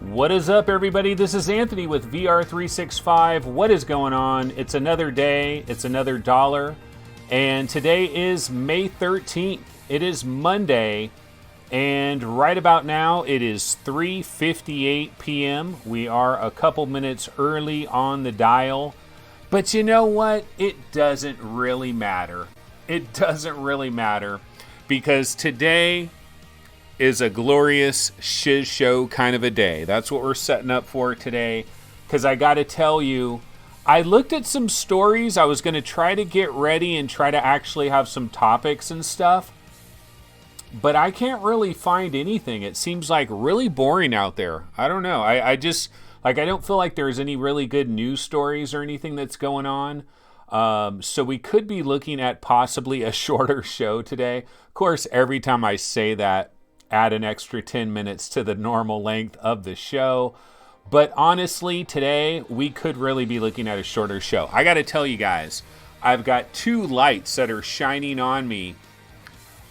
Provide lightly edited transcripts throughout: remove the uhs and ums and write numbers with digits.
What is up, everybody? This is Anthony with VR365. What is going on? It's another day. It's another dollar. And today is May 13th. It is Monday. And right about now, it is 3:58 p.m. We are a couple minutes early on the dial. But you know what? It doesn't really matter. It doesn't really matter. Because today is a glorious shiz show kind of a day. That's what we're setting up for today. Because I got to tell you, I looked at some stories. I was going to try to get ready and try to actually have some topics and stuff. But I can't really find anything. It seems like really boring out there. I don't know. I just, I don't feel like there's any really good news stories or anything that's going on. So we could be looking at possibly a shorter show today. Of course, every time I say that, add an extra 10 minutes to the normal length of the show. But honestly, today, we could really be looking at a shorter show. I got to tell you guys, I've got two lights that are shining on me.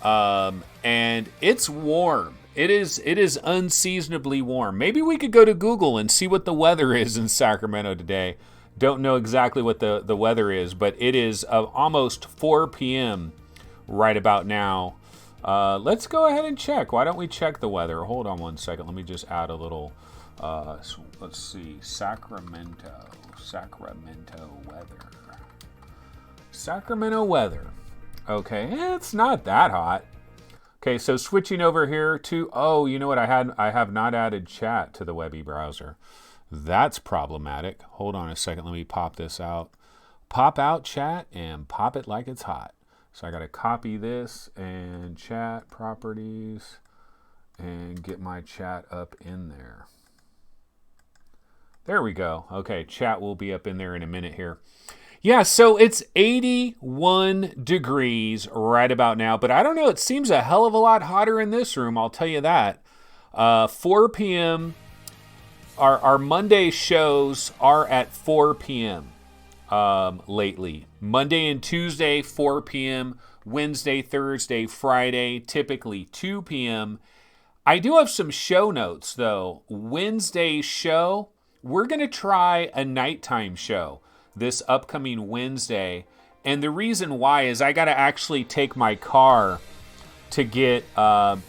And it's warm. It is unseasonably warm. Maybe we could go to Google and see what the weather is in Sacramento today. Don't know exactly what the weather is, but it is almost 4 p.m. right about now. Let's go ahead and check. Why don't we check the weather? Hold on one second. Let me just add a little, let's see, Sacramento weather. Sacramento weather. Okay, it's not that hot. Okay, so switching over here to, oh, you know what? I have not added chat to the Webby browser. That's problematic. Hold on a second. Let me pop this out. Pop out chat and pop it like it's hot. So I got to copy this and chat properties and get my chat up in there. There we go. Okay, chat will be up in there in a minute here. Yeah, so it's 81 degrees right about now, but I don't know. It seems a hell of a lot hotter in this room. I'll tell you that. 4 p.m. Our Monday shows are at 4 p.m. Lately. Monday and Tuesday, 4 p.m. Wednesday, Thursday, Friday, typically 2 p.m. I do have some show notes, though. Wednesday's show, we're going to try a nighttime show this upcoming Wednesday. And the reason why is I got to actually take my car to get an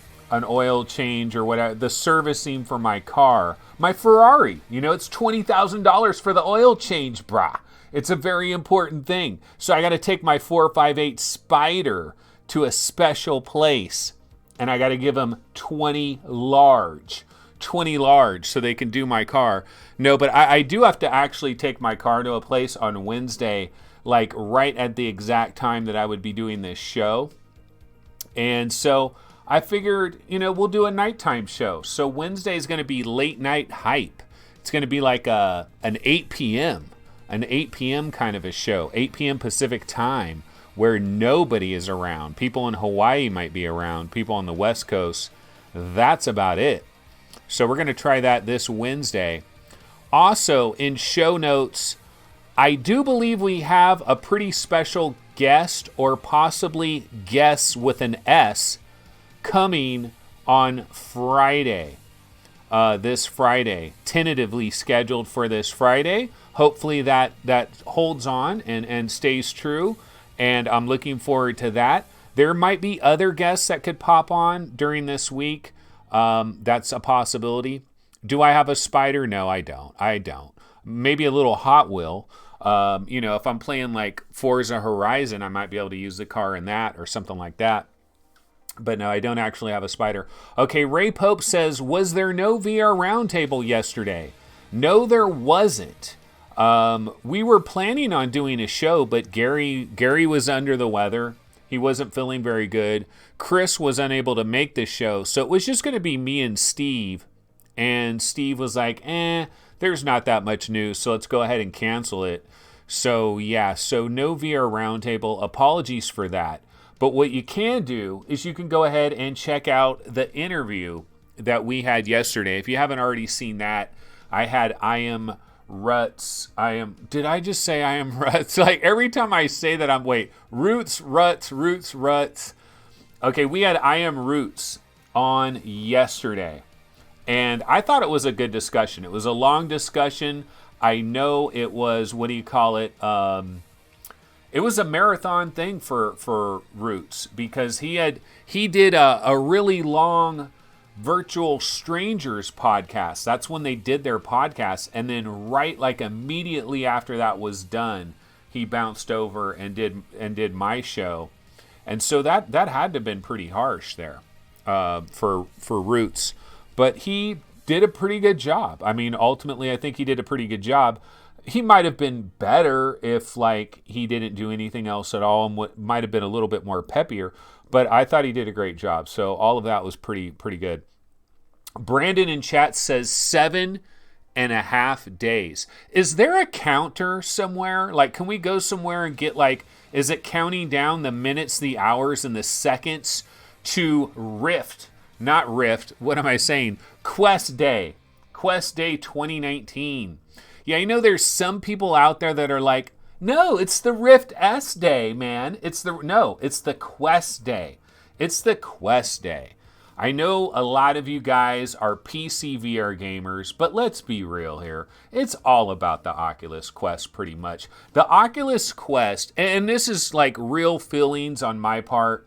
oil change or whatever, the servicing for my car. My Ferrari, it's $20,000 for the oil change, brah. It's a very important thing. So I got to take my 458 Spider to a special place. And I got to give them 20 large so they can do my car. No, but I do have to actually take my car to a place on Wednesday, like right at the exact time that I would be doing this show. And so I figured, we'll do a nighttime show. So Wednesday is going to be late night hype. It's going to be like an 8 p.m. An 8 p.m. kind of a show, 8 p.m. Pacific time, where nobody is around. People in Hawaii might be around, people on the West Coast. That's about it. So we're going to try that this Wednesday. Also, in show notes, I do believe we have a pretty special guest, or possibly guests with an S, coming on Friday. This Friday, tentatively scheduled for this Friday. Hopefully that holds on and stays true, and I'm looking forward to that. There might be other guests that could pop on during this week. That's a possibility. Do I have a Spider? No, I don't. Maybe a little Hot Wheel. If I'm playing like Forza Horizon, I might be able to use the car in that or something like that. But no, I don't actually have a Spider. Okay, Ray Pope says, was there no VR Roundtable yesterday? No, there wasn't. We were planning on doing a show, but Gary was under the weather. He wasn't feeling very good. Chris was unable to make the show, so it was just going to be me and Steve. And Steve was like, there's not that much news, so let's go ahead and cancel it. So yeah, so no VR Roundtable. Apologies for that. But what you can do is you can go ahead and check out the interview that we had yesterday. If you haven't already seen that, I had I Am Ruts. Did I just say I Am Ruts? Like every time I say that, Roots, Ruts. Okay, we had I Am Roots on yesterday. And I thought it was a good discussion. It was a long discussion. I know it was, what do you call it? It was a marathon thing for Roots, because he did a really long Virtual Strangers podcast. That's when they did their podcast. And then right like immediately after that was done, he bounced over and did my show. And so that had to have been pretty harsh there for Roots. But he did a pretty good job. I mean, ultimately, I think he did a pretty good job. He might have been better if, like, he didn't do anything else at all, and what might have been a little bit more peppier. But I thought he did a great job. So all of that was pretty good. Brandon in chat says 7.5 days. Is there a counter somewhere? Like, can we go somewhere and get, like, is it counting down the minutes, the hours, and the seconds to not Rift, what am I saying? Quest Day 2019. Yeah, you know, there's some people out there that are like, no, it's the Rift S Day, man. It's the Quest Day. It's the Quest Day. I know a lot of you guys are PC VR gamers, but let's be real here. It's all about the Oculus Quest pretty much. The Oculus Quest, and this is like real feelings on my part,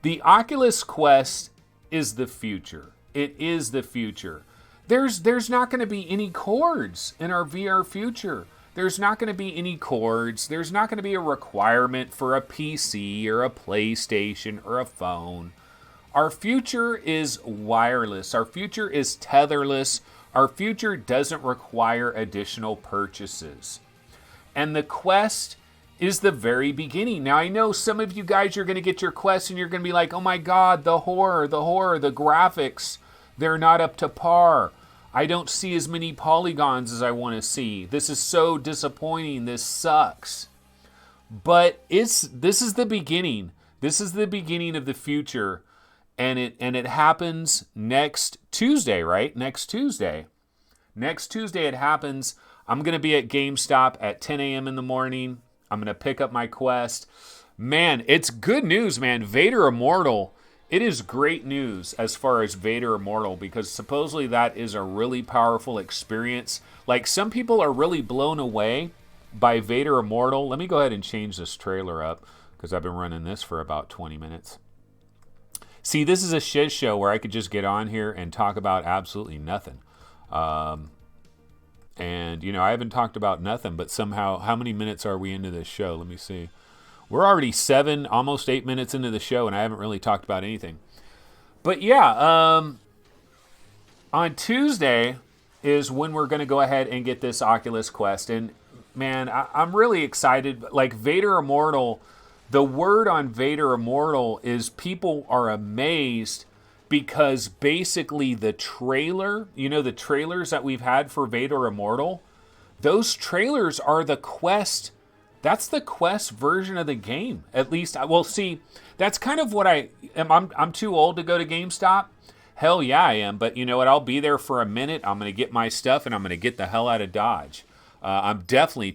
the Oculus Quest is the future. It is the future. There's not going to be any cords in our VR future. There's not going to be any cords. There's not going to be a requirement for a PC or a PlayStation or a phone. Our future is wireless. Our future is tetherless. Our future doesn't require additional purchases. And the Quest is the very beginning. Now, I know some of you guys are going to get your Quest and you're going to be like, oh my God, the horror, the graphics, they're not up to par. I don't see as many polygons as I want to see. This is so disappointing. This sucks. But this is the beginning. This is the beginning of the future. And it happens next Tuesday, right? Next Tuesday it happens. I'm going to be at GameStop at 10 a.m. in the morning. I'm going to pick up my Quest. Man, it's good news, man. Vader Immortal, it is great news as far as Vader Immortal, because supposedly that is a really powerful experience. Like, some people are really blown away by Vader Immortal. Let me go ahead and change this trailer up, because I've been running this for about 20 minutes. See, this is a shit show where I could just get on here and talk about absolutely nothing. And, you know, I haven't talked about nothing, but somehow, how many minutes are we into this show? Let me see. We're already 7, almost 8 minutes into the show, and I haven't really talked about anything. But yeah, on Tuesday is when we're going to go ahead and get this Oculus Quest. And, man, I'm really excited. Like, Vader Immortal, the word on Vader Immortal is people are amazed, because basically the trailer, you know, the trailers that we've had for Vader Immortal, those trailers are the Quest. That's the Quest version of the game. At least, well, see, that's kind of what I'm too old to go to GameStop. Hell yeah, I am. But you know what? I'll be there for a minute. I'm going to get my stuff, and I'm going to get the hell out of Dodge. I'm definitely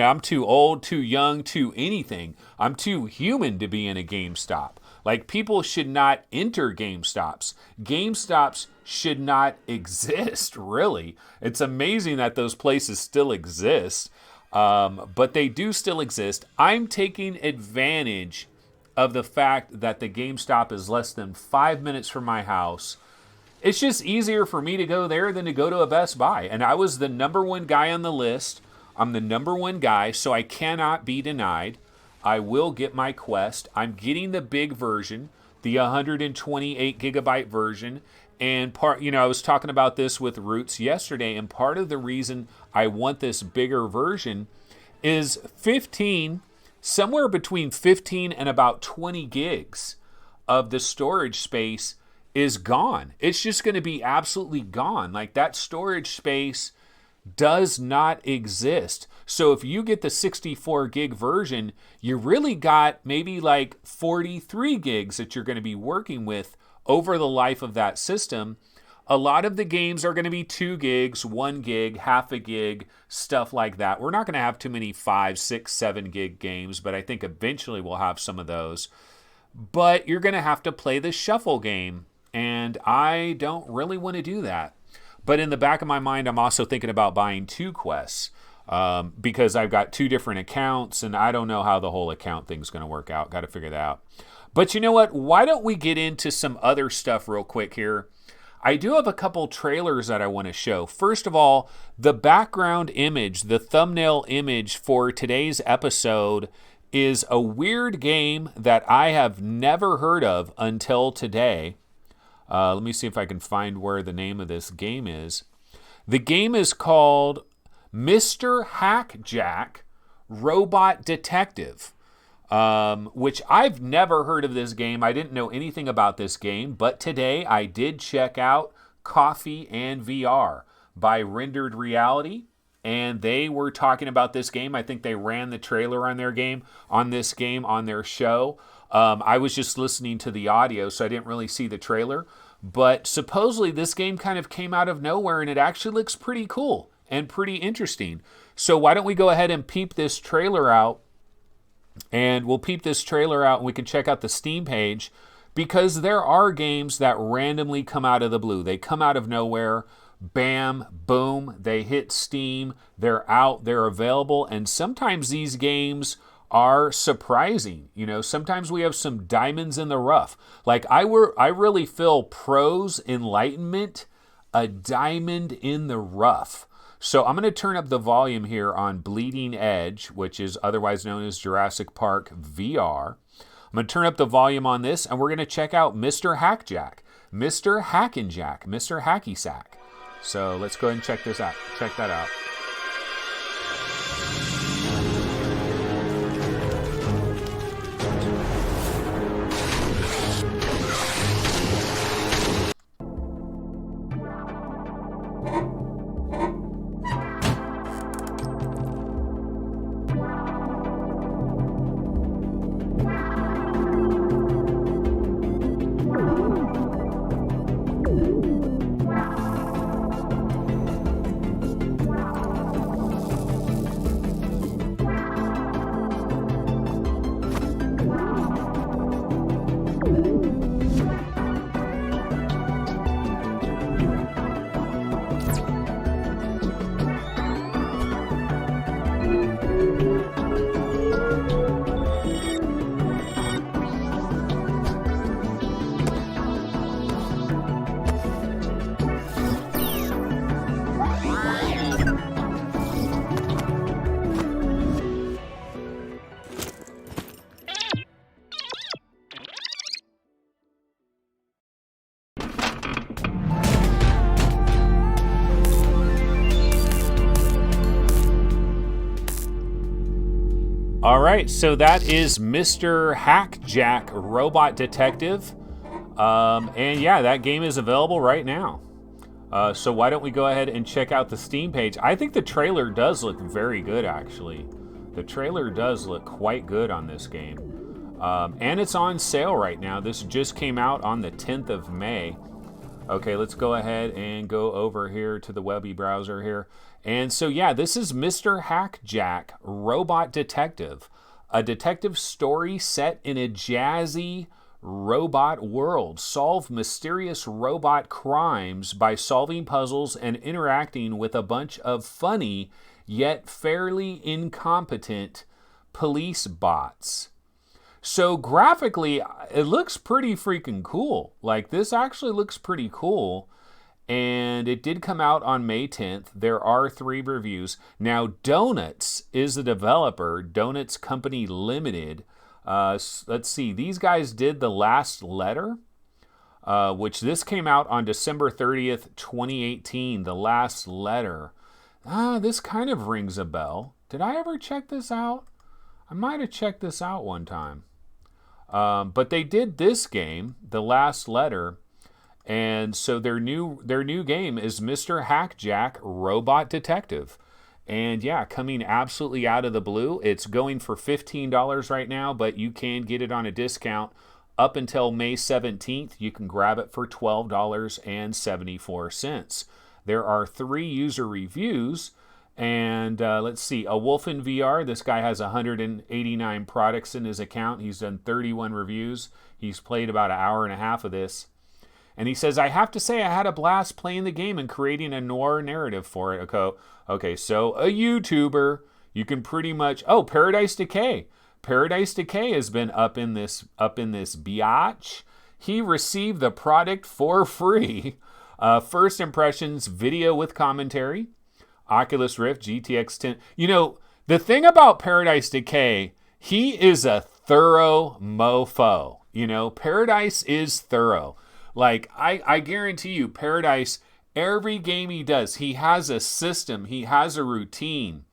I'm too old, too young, too anything. I'm too human to be in a GameStop. Like, people should not enter GameStops. GameStops should not exist, really. It's amazing that those places still exist, but they do still exist. I'm taking advantage of the fact that the GameStop is less than 5 minutes from my house. It's just easier for me to go there than to go to a Best Buy. And I was the number one guy on the list. I'm the number one guy, so I cannot be denied. I will get my Quest. I'm getting the big version, the 128 gigabyte version. And I was talking about this with Roots yesterday, and part of the reason I want this bigger version is somewhere between 15 and about 20 gigs of the storage space is gone. It's just going to be absolutely gone. Like, that storage space does not exist. So if you get the 64 gig version, you really got maybe like 43 gigs that you're going to be working with over the life of that system. A lot of the games are going to be 2 gigs, 1 gig, half a gig, stuff like that. We're not going to have too many 5, 6, 7 gig games, but I think eventually we'll have some of those. But you're going to have to play the shuffle game and I don't really want to do that. But in the back of my mind, I'm also thinking about buying 2 Quests because I've got 2 different accounts, and I don't know how the whole account thing's going to work out. Got to figure that out. But you know what? Why don't we get into some other stuff real quick here? I do have a couple trailers that I want to show. First of all, the background image, the thumbnail image for today's episode is a weird game that I have never heard of until today. Let me see if I can find where the name of this game is. The game is called Mr. Hackjack Robot Detective, which I've never heard of this game. I didn't know anything about this game, but today I did check out Coffee and VR by Rendered Reality, and they were talking about this game. I think they ran the trailer on this game on their show. I was just listening to the audio, so I didn't really see the trailer. But supposedly this game kind of came out of nowhere, and it actually looks pretty cool and pretty interesting. So why don't we go ahead and peep this trailer out? And we'll peep this trailer out, and we can check out the Steam page, because there are games that randomly come out of the blue. They come out of nowhere. Bam, boom, they hit Steam. They're out, they're available, and sometimes these games are surprising. You know, sometimes we have some diamonds in the rough. Like I really feel Pro's Enlightenment a diamond in the rough. So I'm going to turn up the volume here on Bleeding Edge, which is otherwise known as Jurassic Park VR. I'm going to turn up the volume on this, and we're going to check out Mr. Hackjack, Mr. Hackenjack, Mr. Hacky Sack. So let's go ahead and check this out. Check that out. All right, so that is Mr. Hackjack Robot Detective. And yeah, that game is available right now. So why don't we go ahead and check out the Steam page. I think the trailer does look very good, actually. The trailer does look quite good on this game. And it's on sale right now. This just came out on the 10th of May. Okay, let's go ahead and go over here to the webby browser here. And so, yeah, this is Mr. Hackjack Robot Detective, a detective story set in a jazzy robot world. Solve mysterious robot crimes by solving puzzles and interacting with a bunch of funny yet fairly incompetent police bots. So graphically, it looks pretty freaking cool. Like, this actually looks pretty cool. And it did come out on May 10th. There are 3 reviews. Now, Donuts is the developer, Donuts Company Limited. Let's see, these guys did The Last Letter, which this came out on December 30th, 2018. The Last Letter. This kind of rings a bell. Did I ever check this out? I might have checked this out one time. But they did this game, The Last Letter. And so their new game is Mr. Hackjack Robot Detective. And yeah, coming absolutely out of the blue. It's going for $15 right now, but you can get it on a discount up until May 17th. You can grab it for $12.74. There are 3 user reviews. And let's see, A Wolf in VR. This guy has 189 products in his account. He's done 31 reviews. He's played about an hour and a half of this. And he says, I have to say I had a blast playing the game and creating a noir narrative for it. Okay, so a YouTuber, you can pretty much, oh, Paradise Decay. Paradise Decay has been up in this biatch. He received the product for free. First impressions video with commentary. Oculus Rift, GTX 10. You know, the thing about Paradise Decay, he is a thorough mofo. You know, Paradise is thorough. Like, I guarantee you, Paradise, every game he does, he has a system, he has a routine.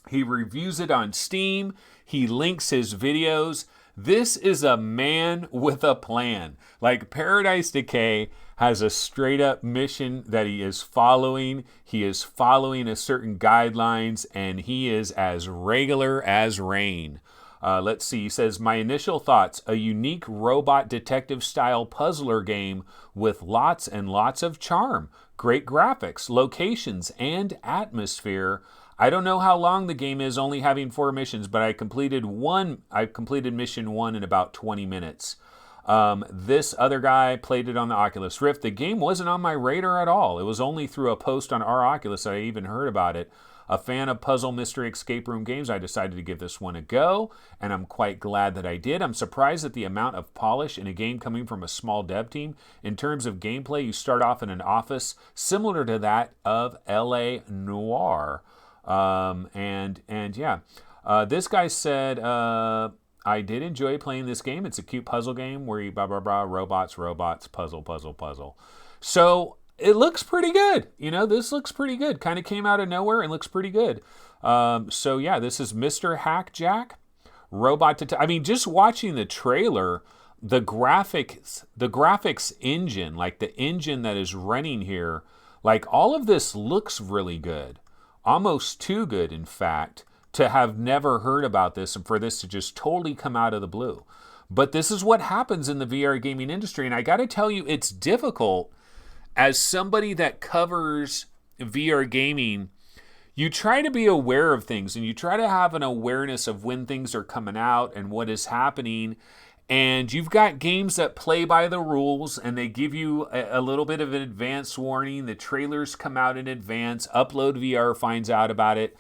He reviews it on Steam. He links his videos. This is a man with a plan. Like, Paradise Decay has a straight up mission that he is following. He is following a certain guidelines, and he is as regular as rain. Let's see. He says, my initial thoughts, a unique robot detective style puzzler game with lots and lots of charm, great graphics, locations, and atmosphere. I don't know how long the game is, only having 4 missions, but I completed mission 1 in about 20 minutes. This other guy played it on the Oculus Rift. The game wasn't on my radar at all. It was only through a post on our Oculus that I even heard about it. A fan of puzzle, mystery, escape room games, I decided to give this one a go, and I'm quite glad that I did. I'm surprised at the amount of polish in a game coming from a small dev team. In terms of gameplay, you start off in an office similar to that of LA Noire. This guy said, I did enjoy playing this game. It's a cute puzzle game where you robots, puzzle. So it looks pretty good. You know, this looks pretty good. Kind of came out of nowhere and looks pretty good. This is Mr. Hack Jack. I mean, just watching the trailer, the graphics engine, like the engine that is running here, like all of this looks really good. Almost too good, in fact, to have never heard about this and for this to just totally come out of the blue. But this is what happens in the VR gaming industry. And I got to tell you, it's difficult as somebody that covers VR gaming. You try to be aware of things and you try to have an awareness of when things are coming out and what is happening. And you've got games that play by the rules and they give you a little bit of an advance warning. The trailers come out in advance. Upload VR finds out about it.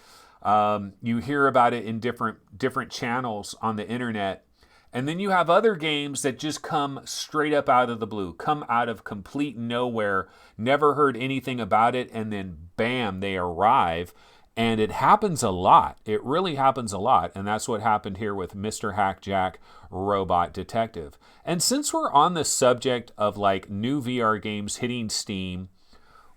You hear about it in different channels on the internet. And then you have other games that just come straight up out of the blue, come out of complete nowhere, never heard anything about it, and then bam, they arrive. And it happens a lot. It really happens a lot. And that's what happened here with Mr. Hack Jack Robot Detective. And since we're on the subject of like new VR games hitting Steam,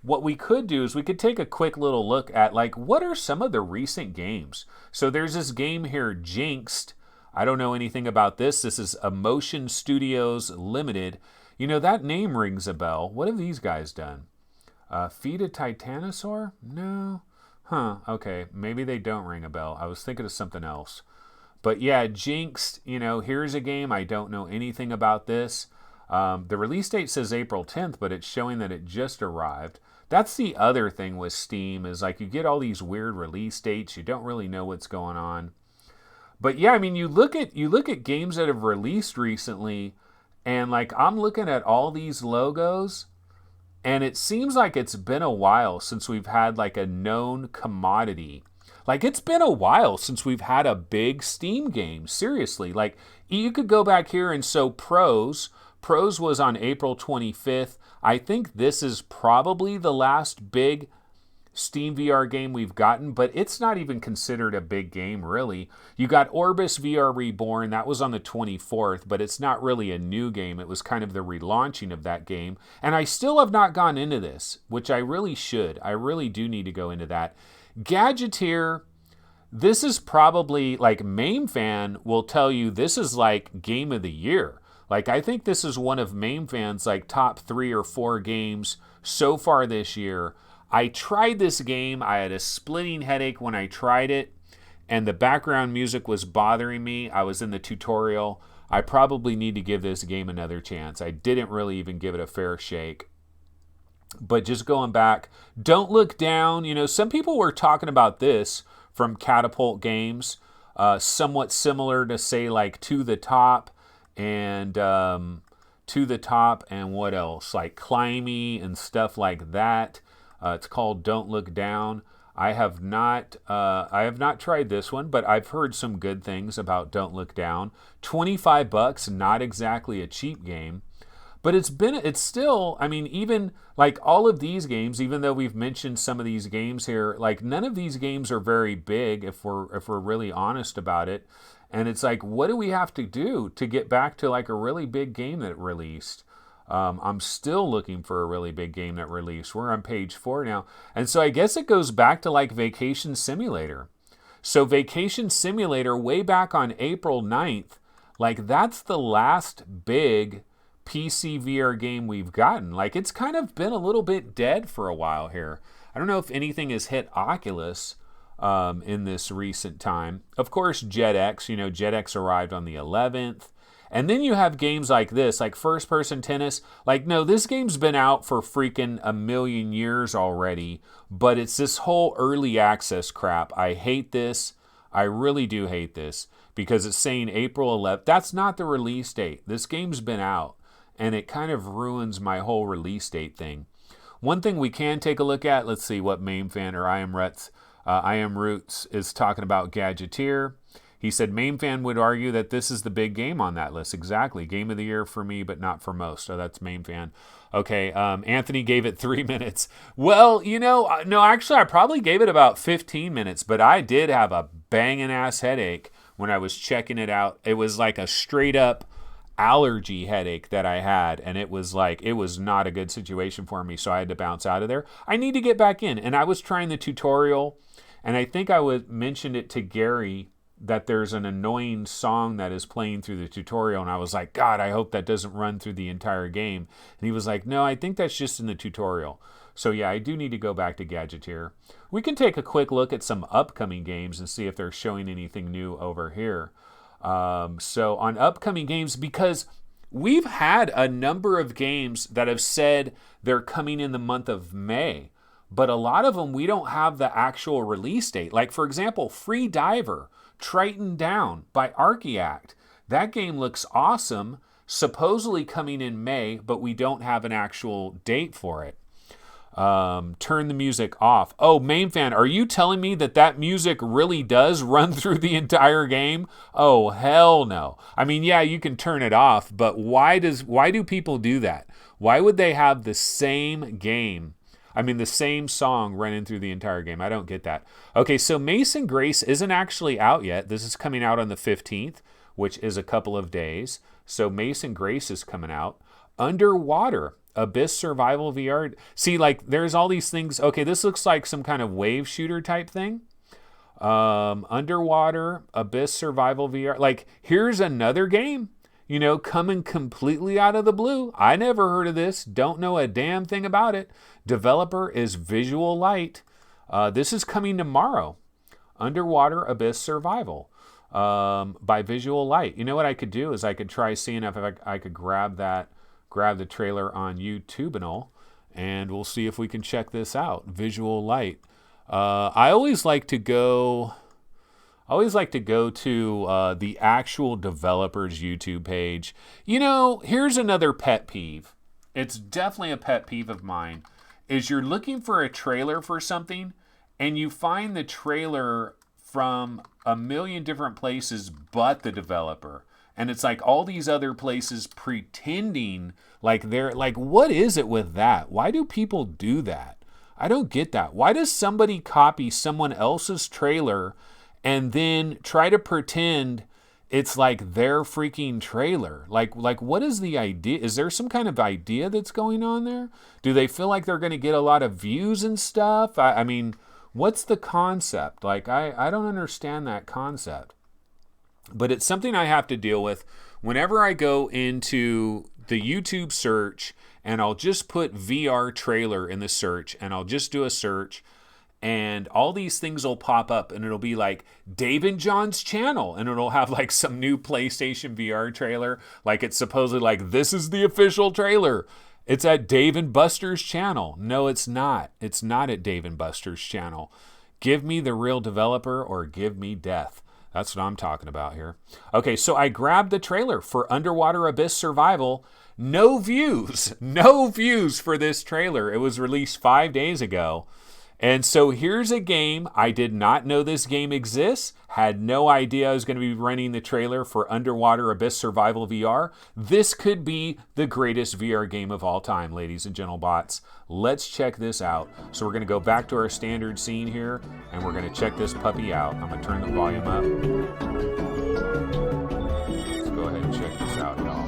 what we could do is we could take a quick little look at like what are some of the recent games. So there's this game here, Jinxed. I don't know anything about this. This is Emotion Studios Limited. You know, that name rings a bell. What have these guys done? Feed a Titanosaur? No. Huh, okay, maybe they don't ring a bell. I was thinking of something else. But yeah, Jinxed, you know, here's a game. I don't know anything about this. The release date says April 10th, but it's showing that it just arrived. That's the other thing with Steam is like you get all these weird release dates. You don't really know what's going on. But yeah, I mean, you look at games that have released recently, and like I'm looking at all these logos, and it seems like it's been a while since we've had like a known commodity. Like it's been a while since we've had a big Steam game. Seriously, like you could go back here and so Pros was on April 25th. I think this is probably the last big Steam VR game we've gotten, but it's not even considered a big game, really. You got Orbis VR Reborn, that was on the 24th, but it's not really a new game. It was kind of the relaunching of that game. And I still have not gone into this, which I really should. I really do need to go into that. Gadgeteer, this is probably, like, MAME Fan will tell you this is like game of the year. Like, I think this is one of MAME Fan's, like, top 3 or 4 games so far this year. I tried this game. I had a splitting headache when I tried it, and the background music was bothering me. I was in the tutorial. I probably need to give this game another chance. I didn't really even give it a fair shake. But just going back, don't look down. You know, some people were talking about this from Catapult Games, somewhat similar to, say, like To the Top and to the top, and what else? Like climby and stuff like that. It's called Don't Look Down. I have not tried this one, but I've heard some good things about Don't Look Down. $25, not exactly a cheap game. But it's still, I mean, even like all of these games, even though we've mentioned some of these games here, like none of these games are very big if we're really honest about it. And it's like, what do we have to do to get back to like a really big game that released? I'm still looking for a really big game that released. We're on page 4 now. And so I guess it goes back to like Vacation Simulator. So Vacation Simulator way back on April 9th, like that's the last big PC VR game we've gotten. Like it's kind of been a little bit dead for a while here. I don't know if anything has hit Oculus in this recent time. Of course, JetX, JetX arrived on the 11th. And then you have games like this, like First Person Tennis. Like, no, this game's been out for freaking a million years already, but it's this whole early access crap. I hate this. I really do hate this because it's saying April 11th. That's not the release date. This game's been out, and it kind of ruins my whole release date thing. One thing we can take a look at, let's see what MameFan or I Am Roots is talking about Gadgeteer. He said, MameFan would argue that this is the big game on that list. Exactly. Game of the year for me, but not for most. So that's MameFan. Okay, Anthony gave it 3 minutes. Well, no, actually, I probably gave it about 15 minutes, but I did have a banging ass headache when I was checking it out. It was like a straight up allergy headache that I had, and it was not a good situation for me, so I had to bounce out of there. I need to get back in, and I was trying the tutorial, and I think I mentioned it to Gary that there's an annoying song that is playing through the tutorial, and I was like, God, I hope that doesn't run through the entire game. And he was like, no, I think that's just in the tutorial. So yeah, I do need to go back to Gadgeteer. We can take a quick look at some upcoming games and see if they're showing anything new over here. So on upcoming games, because we've had a number of games that have said they're coming in the month of May, but a lot of them we don't have the actual release date. Like, for example, Free Diver, Triton Down by Archiact. That game looks awesome, supposedly coming in May, but we don't have an actual date for it. Turn the music off. Oh, MameFan, are you telling me that music really does run through the entire game? Oh, hell no. I mean, yeah, you can turn it off, but why do people do that? Why would they have the same game? I mean, the same song running through the entire game. I don't get that. Okay, so Mason Grace isn't actually out yet. This is coming out on the 15th, which is a couple of days. So Mason Grace is coming out. Underwater, Abyss Survival VR. See, like, there's all these things. Okay, this looks like some kind of wave shooter type thing. Underwater, Abyss Survival VR. Like, here's another game, coming completely out of the blue. I never heard of this. Don't know a damn thing about it. Developer is Visual Light. This is coming tomorrow. Underwater, Abyss Survival by Visual Light. You know what I could do is I could try seeing if I could grab the trailer on YouTube, and we'll see if we can check this out. Visual Light. I always like to go to the actual developer's YouTube page. Here's another pet peeve. It's definitely a pet peeve of mine, is you're looking for a trailer for something, and you find the trailer from a million different places but the developer. And it's like all these other places pretending like they're like, what is it with that? Why do people do that? I don't get that. Why does somebody copy someone else's trailer and then try to pretend it's like their freaking trailer? Like what is the idea? Is there some kind of idea that's going on there? Do they feel like they're going to get a lot of views and stuff? I mean, what's the concept? Like, I don't understand that concept. But it's something I have to deal with whenever I go into the YouTube search, and I'll just put VR trailer in the search, and I'll just do a search, and all these things will pop up, and it'll be like Dave and John's channel, and it'll have like some new PlayStation VR trailer, like it's supposedly like, this is the official trailer. It's at Dave and Buster's channel. No, it's not. It's not at Dave and Buster's channel. Give me the real developer or give me death. That's what I'm talking about here. Okay, so I grabbed the trailer for Underwater Abyss Survival, no views. No views for this trailer. It was released 5 days ago. And so here's a game. I did not know this game exists. Had no idea I was going to be running the trailer for Underwater Abyss Survival VR. This could be the greatest VR game of all time, ladies and gentlemen. Let's check this out. So we're going to go back to our standard scene here, and we're going to check this puppy out. I'm going to turn the volume up. Let's go ahead and check this out, y'all.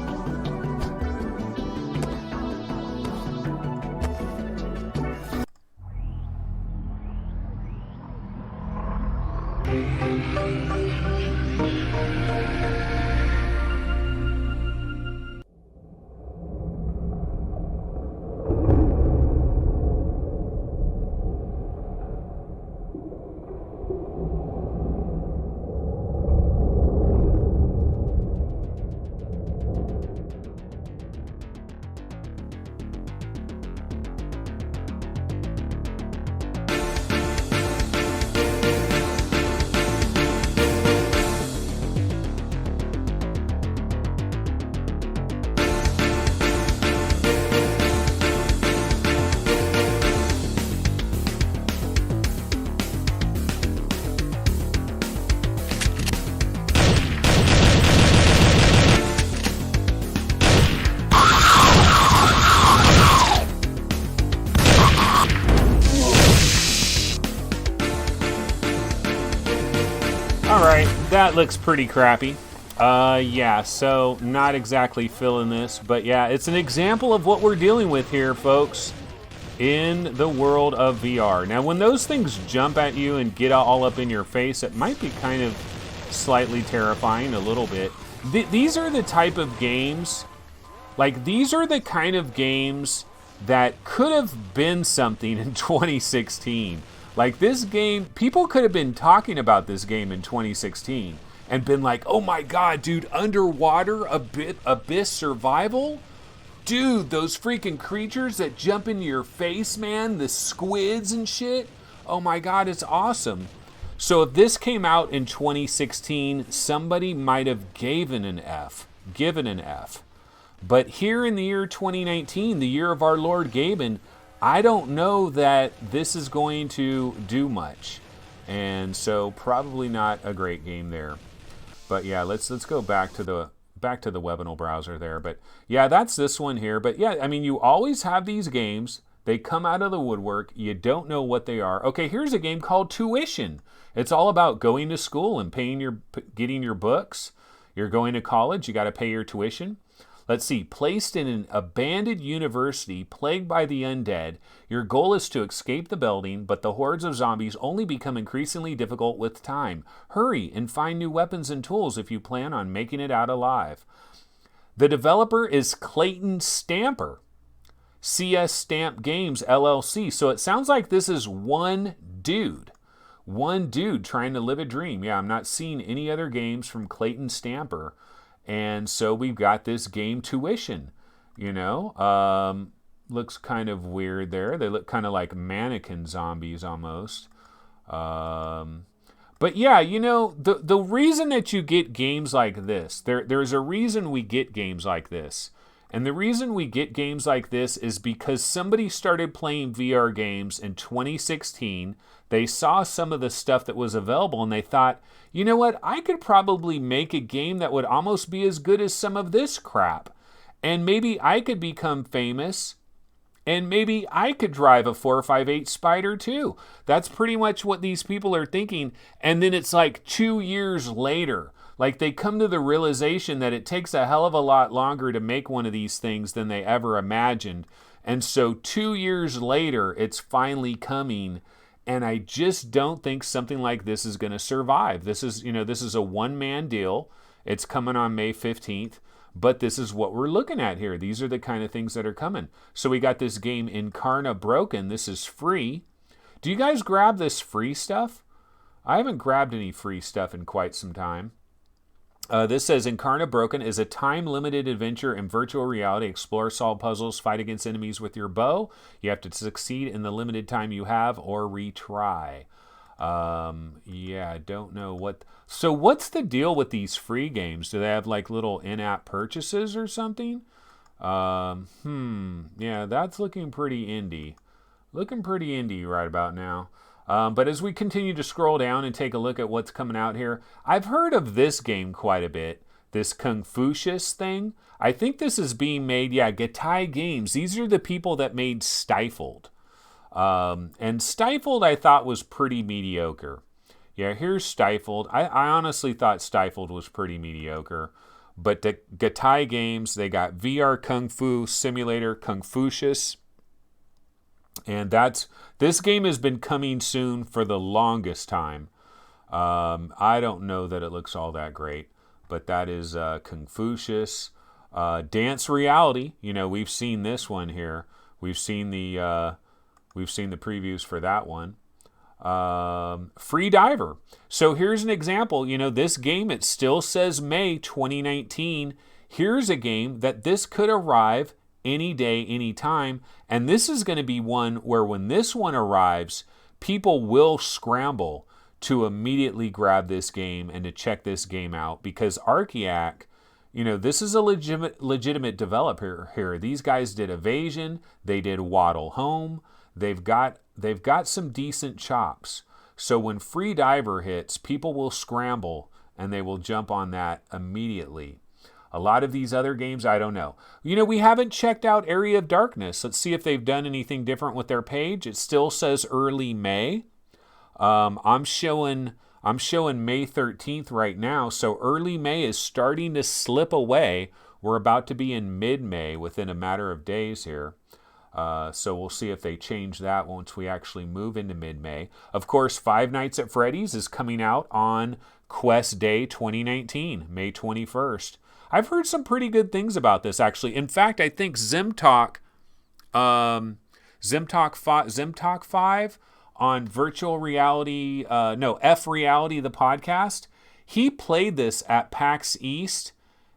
Alright, that looks pretty crappy. Yeah, so not exactly feeling this, but yeah, it's an example of what we're dealing with here, folks, in the world of VR. Now, when those things jump at you and get all up in your face, it might be kind of slightly terrifying, a little bit. These are the type of games, like, these are the kind of games that could have been something in 2016. Like, this game, people could have been talking about this game in 2016 and been like, oh my god, dude, Underwater Abyss Survival? Dude, those freaking creatures that jump into your face, man, the squids and shit. Oh my god, it's awesome. So if this came out in 2016, somebody might have given an F. But here in the year 2019, the year of our Lord Gaben, I don't know that this is going to do much. And so probably not a great game there. But yeah, let's go back to the Webinal browser there. But yeah, that's this one here. But yeah, I mean, you always have these games. They come out of the woodwork. You don't know what they are. Okay, here's a game called Tuition. It's all about going to school and getting your books. You're going to college. You got to pay your tuition. Let's see, placed in an abandoned university plagued by the undead, your goal is to escape the building, but the hordes of zombies only become increasingly difficult with time. Hurry and find new weapons and tools if you plan on making it out alive. The developer is Clayton Stamper, CS Stamp Games, LLC. So it sounds like this is one dude trying to live a dream. Yeah, I'm not seeing any other games from Clayton Stamper. And so we've got this game Tuition, looks kind of weird there. They look kind of like mannequin zombies almost. But yeah, the reason that you get games like this, there's a reason we get games like this. And the reason we get games like this is because somebody started playing VR games in 2016. They saw some of the stuff that was available and they thought, you know what, I could probably make a game that would almost be as good as some of this crap. And maybe I could become famous and maybe I could drive a 458 Spider too. That's pretty much what these people are thinking. And then it's like 2 years later, like they come to the realization that it takes a hell of a lot longer to make one of these things than they ever imagined. And so 2 years later, it's finally coming. And I just don't think something like this is going to survive. This is a one-man deal. It's coming on May 15th. But this is what we're looking at here. These are the kind of things that are coming. So we got this game Incarna Broken. This is free. Do you guys grab this free stuff? I haven't grabbed any free stuff in quite some time. This says Incarna Broken is a time-limited adventure in virtual reality. Explore, solve puzzles, fight against enemies with your bow. You have to succeed in the limited time you have or retry. Yeah, I don't know what... So what's the deal with these free games? Do they have like little in-app purchases or something? Yeah, that's looking pretty indie. Looking pretty indie right about now. But as we continue to scroll down and take a look at what's coming out here, I've heard of this game quite a bit. This Confucius thing. I think this is being made, yeah, Gatai Games. These are the people that made Stifled. And Stifled I thought was pretty mediocre. Yeah, here's Stifled. I honestly thought Stifled was pretty mediocre. But the Gatai Games, they got VR Kung Fu Simulator Confucius. And this game has been coming soon for the longest time. I don't know that it looks all that great, but that is Confucius. Dance Reality, we've seen this one here. We've seen the previews for that one. Free Diver. So here's an example. This game, it still says May 2019. Here's a game that this could arrive any day, any time. And this is going to be one where when this one arrives, people will scramble to immediately grab this game and to check this game out, because Archiac, this is a legitimate developer here. These guys did Evasion, they did Waddle Home. They've got some decent chops. So when Free Diver hits, people will scramble and they will jump on that immediately. A lot of these other games, I don't know. We haven't checked out Area of Darkness. Let's see if they've done anything different with their page. It still says early May. I'm showing May 13th right now, so early May is starting to slip away. We're about to be in mid-May within a matter of days here. So we'll see if they change that once we actually move into mid-May. Of course, Five Nights at Freddy's is coming out on Quest Day 2019, May 21st. I've heard some pretty good things about this, actually. In fact, I think Zimtalk 5 on Virtual Reality, F Reality, the podcast, he played this at PAX East,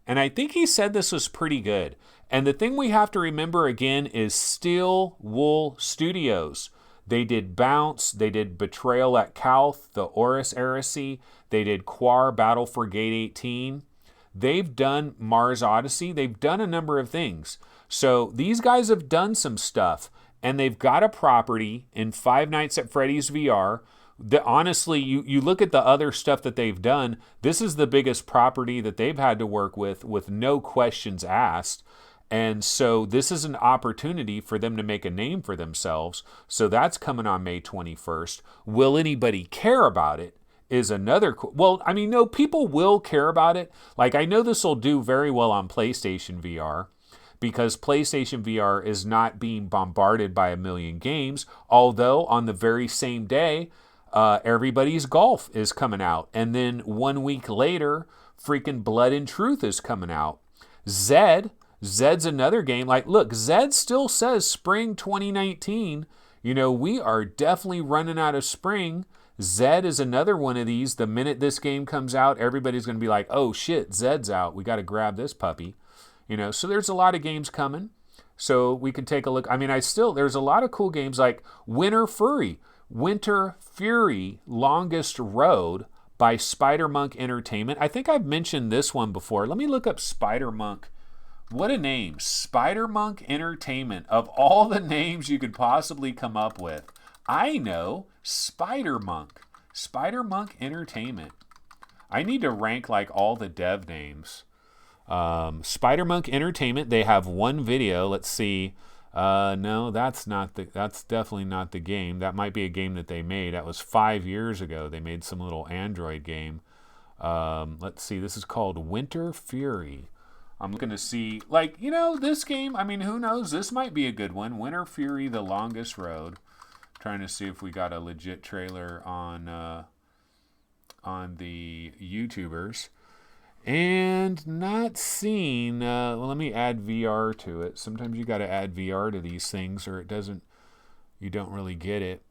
and I think he said this was pretty good. And the thing we have to remember again is Steel Wool Studios. They did Bounce, they did Betrayal at Calth, the Horus Heresy, they did Quar Battle for Gate 18. They've done Mars Odyssey. They've done a number of things. So these guys have done some stuff, and they've got a property in Five Nights at Freddy's VR. Honestly, you look at the other stuff that they've done, this is the biggest property that they've had to work with no questions asked. And so this is an opportunity for them to make a name for themselves. So that's coming on May 21st. Will anybody care about it? Is another, well, no, people will care about it. Like, I know this will do very well on PlayStation VR, because PlayStation VR is not being bombarded by a million games, although on the very same day, Everybody's Golf is coming out. And then 1 week later, freaking Blood and Truth is coming out. Zed's another game. Like, look, Zed still says spring 2019. We are definitely running out of spring. Zed is another one of these. The minute this game comes out, everybody's going to be like, oh shit, Zed's out. We got to grab this puppy. So there's a lot of games coming. So we can take a look. There's a lot of cool games like Winter Fury Longest Road by Spider-Monk Entertainment. I think I've mentioned this one before. Let me look up Spider-Monk. What a name. Spider-Monk Entertainment. Of all the names you could possibly come up with, I know Spider-Monk. Spider-Monk Entertainment. I need to rank like all the dev names. Spider-Monk Entertainment, they have one video. Let's see. No, that's definitely not the game. That might be a game that they made. That was 5 years ago. They made some little Android game. Let's see. This is called Winter Fury. I'm looking to see, this game, who knows? This might be a good one. Winter Fury, The Longest Road. Trying to see if we got a legit trailer on the YouTubers. And not seeing, let me add VR to it. Sometimes you got to add VR to these things or you don't really get it.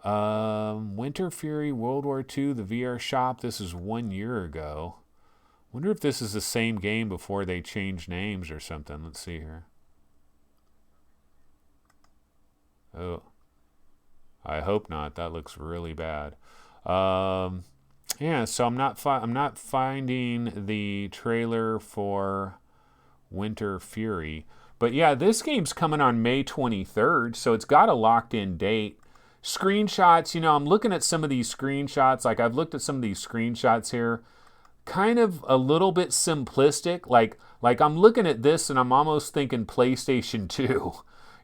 Winter Fury, World War II, the VR shop. This is 1 year ago. Wonder if this is the same game before they changed names or something. Let's see here. Oh, I hope not. That looks really bad. Yeah, so I'm not finding the trailer for Winter Fury. But yeah, this game's coming on May 23rd, so it's got a locked-in date. Screenshots, I'm looking at some of these screenshots. Like, I've looked at some of these screenshots here. Kind of a little bit simplistic. Like I'm looking at this and I'm almost thinking PlayStation 2.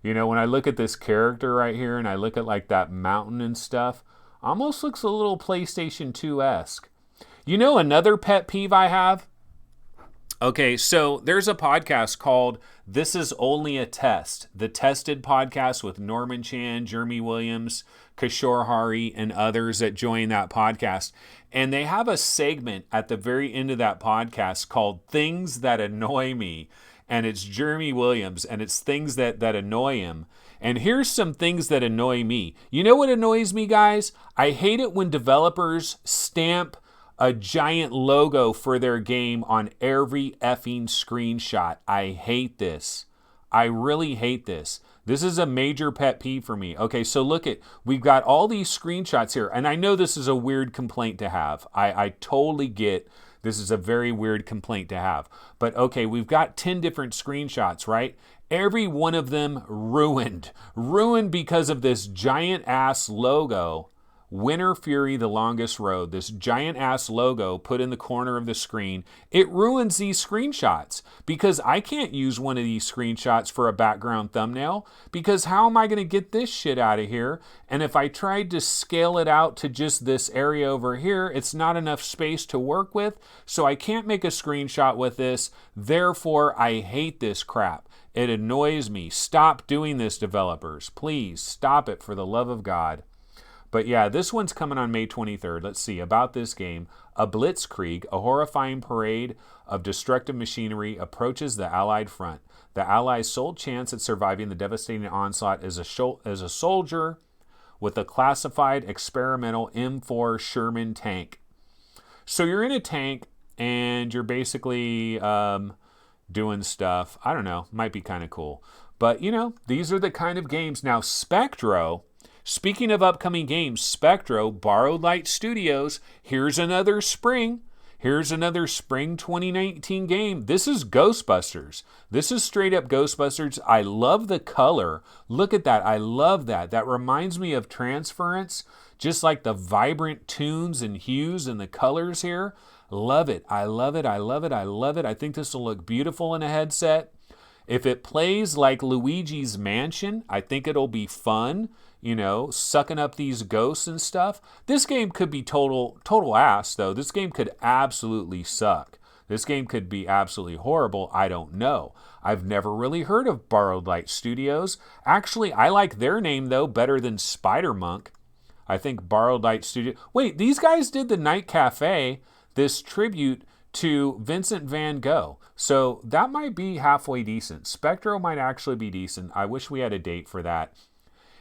When I look at this character right here and I look at like that mountain and stuff, almost looks a little PlayStation 2-esque. Another pet peeve I have? Okay, so there's a podcast called This Is Only a Test, the Tested podcast with Norman Chan, Jeremy Williams, Kishore Hari, and others that join that podcast. And they have a segment at the very end of that podcast called Things That Annoy Me. And it's Jeremy Williams, and it's things that annoy him. And here's some things that annoy me. You know what annoys me, guys? I hate it when developers stamp a giant logo for their game on every effing screenshot. I hate this. I really hate this. This is a major pet peeve for me. Okay, so we've got all these screenshots here, and I know this is a weird complaint to have. I totally get this is a very weird complaint to have. But okay, we've got 10 different screenshots, right? Every one of them ruined. Ruined because of this giant ass logo. Winter Fury, The Longest Road, this giant ass logo put in the corner of the screen. It ruins these screenshots because I can't use one of these screenshots for a background thumbnail because how am I going to get this shit out of here? And if I tried to scale it out to just this area over here, it's not enough space to work with, so I can't make a screenshot with this. Therefore, I hate this crap. It annoys me. Stop doing this, developers. Please stop it for the love of God. But yeah, this one's coming on May 23rd. Let's see, about this game. A blitzkrieg, a horrifying parade of destructive machinery, approaches the Allied front. The Allies' sole chance at surviving the devastating onslaught is a soldier with a classified experimental M4 Sherman tank. So you're in a tank, and you're basically doing stuff. I don't know, might be kind of cool. But, these are the kind of games. Now, Spectro... Speaking of upcoming games, Spectro, Borrowed Light Studios, here's another spring 2019 game. This is Ghostbusters. This is straight up Ghostbusters. I love the color. Look at that. I love that. That reminds me of Transference, just like the vibrant tones and hues and the colors here. Love it. I love it. I love it. I love it. I think this will look beautiful in a headset. If it plays like Luigi's Mansion, I think it'll be fun. Sucking up these ghosts and stuff. This game could be total ass, though. This game could absolutely suck. This game could be absolutely horrible. I don't know. I've never really heard of Borrowed Light Studios. Actually, I like their name, though, better than Spider-Monk. I think Borrowed Light Studio... Wait, these guys did the Night Cafe, this tribute to Vincent van Gogh. So that might be halfway decent. Spectro might actually be decent. I wish we had a date for that.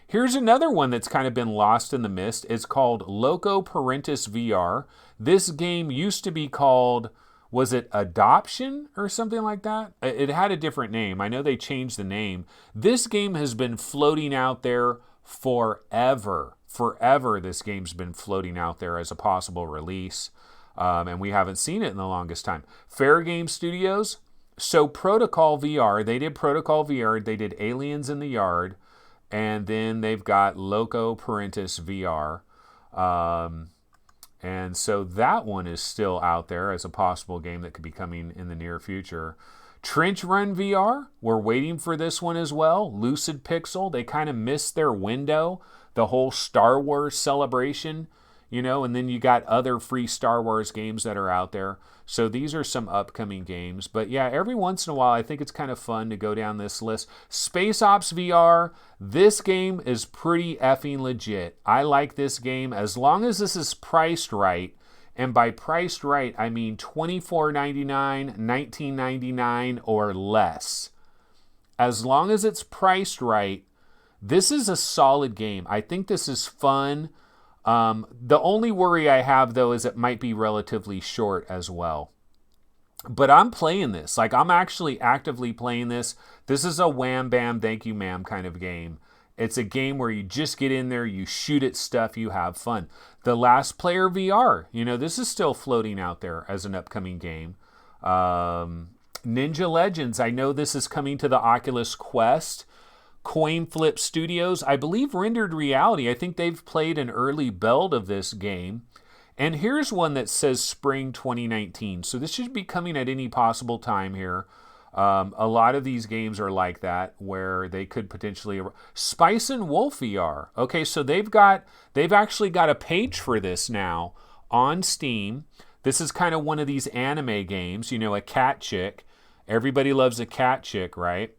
Here's another one that's kind of been lost in the mist. It's called Loco Parentis VR. This game used to be called, was it Adoption or something like that? It had a different name. I know they changed the name. This game has been floating out there forever. Forever this game's been floating out there as a possible release. And we haven't seen it in the longest time. Fair Game Studios. So Protocol VR, they did Protocol VR. They did Aliens in the Yard. And then they've got Loco Parentis VR. And so that one is still out there as a possible game that could be coming in the near future. Trench Run VR, we're waiting for this one as well. Lucid Pixel, they kind of missed their window. The whole Star Wars celebration, and then you got other free Star Wars games that are out there. So these are some upcoming games. But yeah, every once in a while, I think it's kind of fun to go down this list. Space Ops VR, this game is pretty effing legit. I like this game as long as this is priced right. And by priced right, I mean $24.99, $19.99, or less. As long as it's priced right, this is a solid game. I think this is fun. The only worry I have, though, is it might be relatively short as well. But I'm playing this. I'm actually actively playing this. This is a wham, bam, thank you, ma'am kind of game. It's a game where you just get in there, you shoot at stuff, you have fun. The Last Player VR, this is still floating out there as an upcoming game. Ninja Legends, I know this is coming to the Oculus Quest. Coin Flip Studios, I believe Rendered Reality, I think they've played an early build of this game. And here's one that says spring 2019. So this should be coming at any possible time here. A lot of these games are like that, where they could potentially... Spice and Wolf VR. Okay, so they've actually got a page for this now on Steam. This is kind of one of these anime games, you know, a cat chick. Everybody loves a cat chick, right?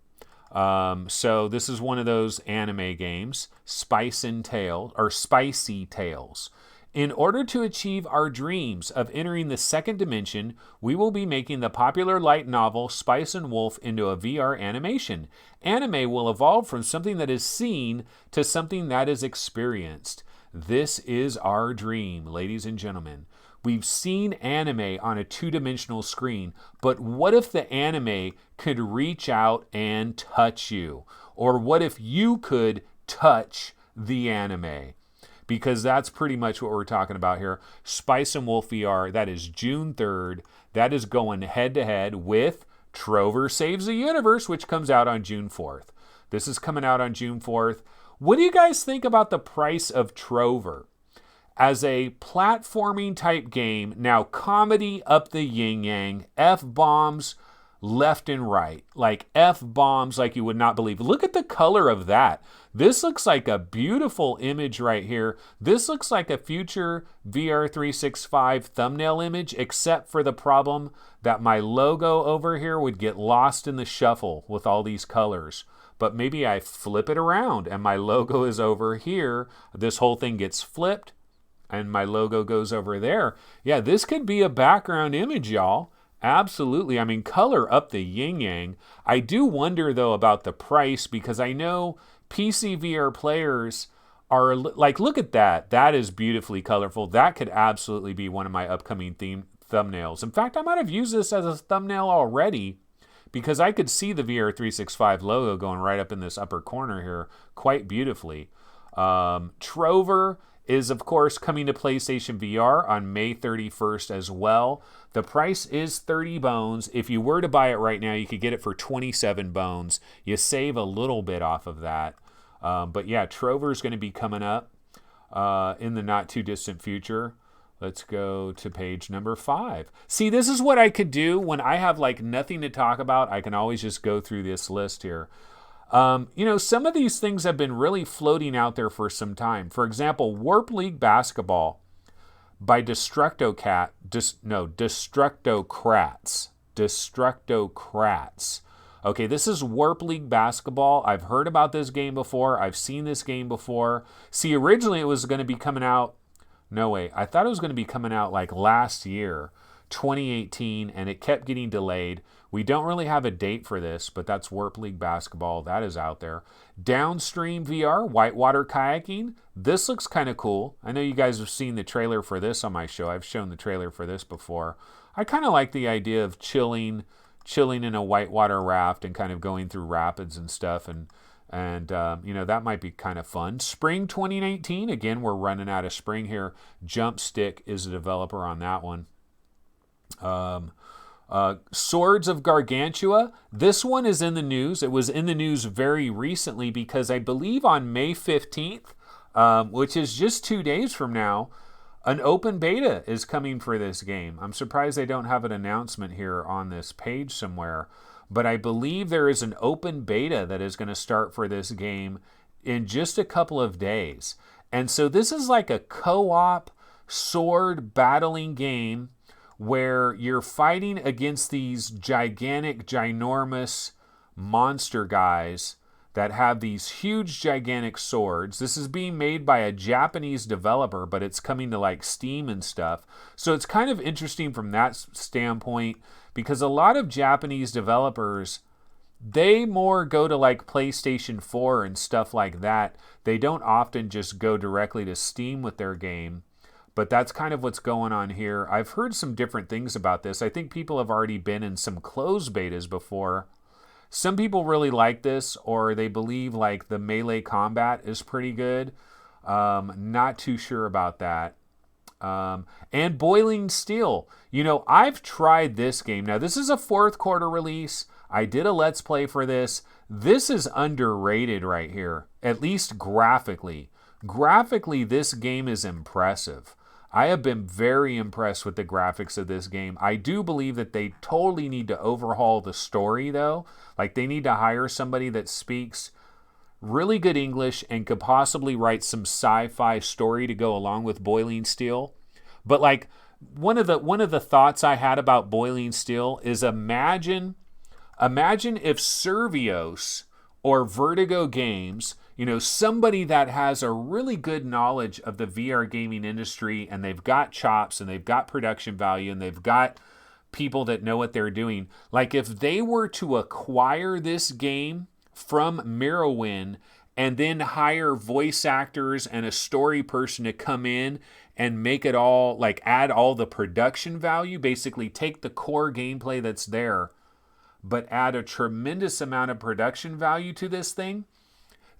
So this is one of those anime games, Spicy Tales. In order to achieve our dreams of entering the second dimension, we will be making the popular light novel Spice and Wolf into a VR animation. Anime will evolve from something that is seen to something that is experienced. This is our dream, ladies and gentlemen. We've seen anime on a two-dimensional screen, but what if the anime could reach out and touch you? Or what if you could touch the anime? Because that's pretty much what we're talking about here. Spice and Wolf VR, that is June 3rd. That is going head-to-head with Trover Saves the Universe, which comes out on June 4th. This is coming out on June 4th. What do you guys think about the price of Trover? As a platforming type game, now comedy up the yin-yang, F-bombs left and right. Like F-bombs like you would not believe. Look at the color of that. This looks like a beautiful image right here. This looks like a future VR 365 thumbnail image, except for the problem that my logo over here would get lost in the shuffle with all these colors. But maybe I flip it around and my logo is over here. This whole thing gets flipped and my logo goes over there. Yeah, this could be a background image, y'all. Absolutely. I mean, color up the yin-yang. I do wonder, though, about the price, because I know PC VR players are like, look at that. That is beautifully colorful. That could absolutely be one of my upcoming thumbnails. In fact, I might have used this as a thumbnail already, because I could see the VR 365 logo going right up in this upper corner here quite beautifully. Trover is, of course, coming to PlayStation VR on May 31st as well. The price is 30 bones. If you were to buy it right now, you could get it for 27 bones. You save a little bit off of that. But yeah, Trover is going to be coming up in the not too distant future. Let's go to page number 5. See, this is what I could do when I have like nothing to talk about. I can always just go through this list here. You know, some of these things have been really floating out there for some time. For example, Warp League Basketball by Destructocrats. Destructocrats. Okay, this is Warp League Basketball. I've heard about this game before. I've seen this game before. See, originally it was going to be coming out... No, wait. I thought it was going to be coming out like last year, 2018, and it kept getting delayed. We don't really have a date for this, but that's Warp League Basketball. That is out there. Downstream VR, whitewater kayaking. This looks kind of cool. I know you guys have seen the trailer for this on my show. I've shown the trailer for this before. I kind of like the idea of chilling in a whitewater raft and kind of going through rapids and stuff. And you know, that might be kind of fun. Spring 2019. Again, we're running out of spring here. Jumpstick is the developer on that one. Swords of Gargantua. This one is in the news. It was in the news very recently because I believe on May 15th, which is just 2 days from now, an open beta is coming for this game. I'm surprised they don't have an announcement here on this page somewhere, but I believe there is an open beta that is going to start for this game in just a couple of days. And so this is like a co-op sword battling game where you're fighting against these gigantic, ginormous monster guys that have these huge, gigantic swords. This is being made by a Japanese developer, but it's coming to like Steam and stuff. So it's kind of interesting from that standpoint, because a lot of Japanese developers, they more go to like PlayStation 4 and stuff like that. They don't often just go directly to Steam with their game. But that's kind of what's going on here. I've heard some different things about this. I think people have already been in some closed betas before. Some people really like this, or they believe like the melee combat is pretty good. Not too sure about that. And Boiling Steel. You know, I've tried this game. Now, this is a fourth quarter release. I did a Let's Play for this. This is underrated right here, at least graphically. Graphically, this game is impressive. I have been very impressed with the graphics of this game. I do believe that they totally need to overhaul the story, though. Like, they need to hire somebody that speaks really good English and could possibly write some sci-fi story to go along with Boiling Steel. But like, one of the thoughts I had about Boiling Steel is imagine if Survios or Vertigo Games, you know, somebody that has a really good knowledge of the VR gaming industry, and they've got chops and they've got production value and they've got people that know what they're doing. Like, if they were to acquire this game from Mirrorwind and then hire voice actors and a story person to come in and make it all, like, add all the production value, basically take the core gameplay that's there, but add a tremendous amount of production value to this thing,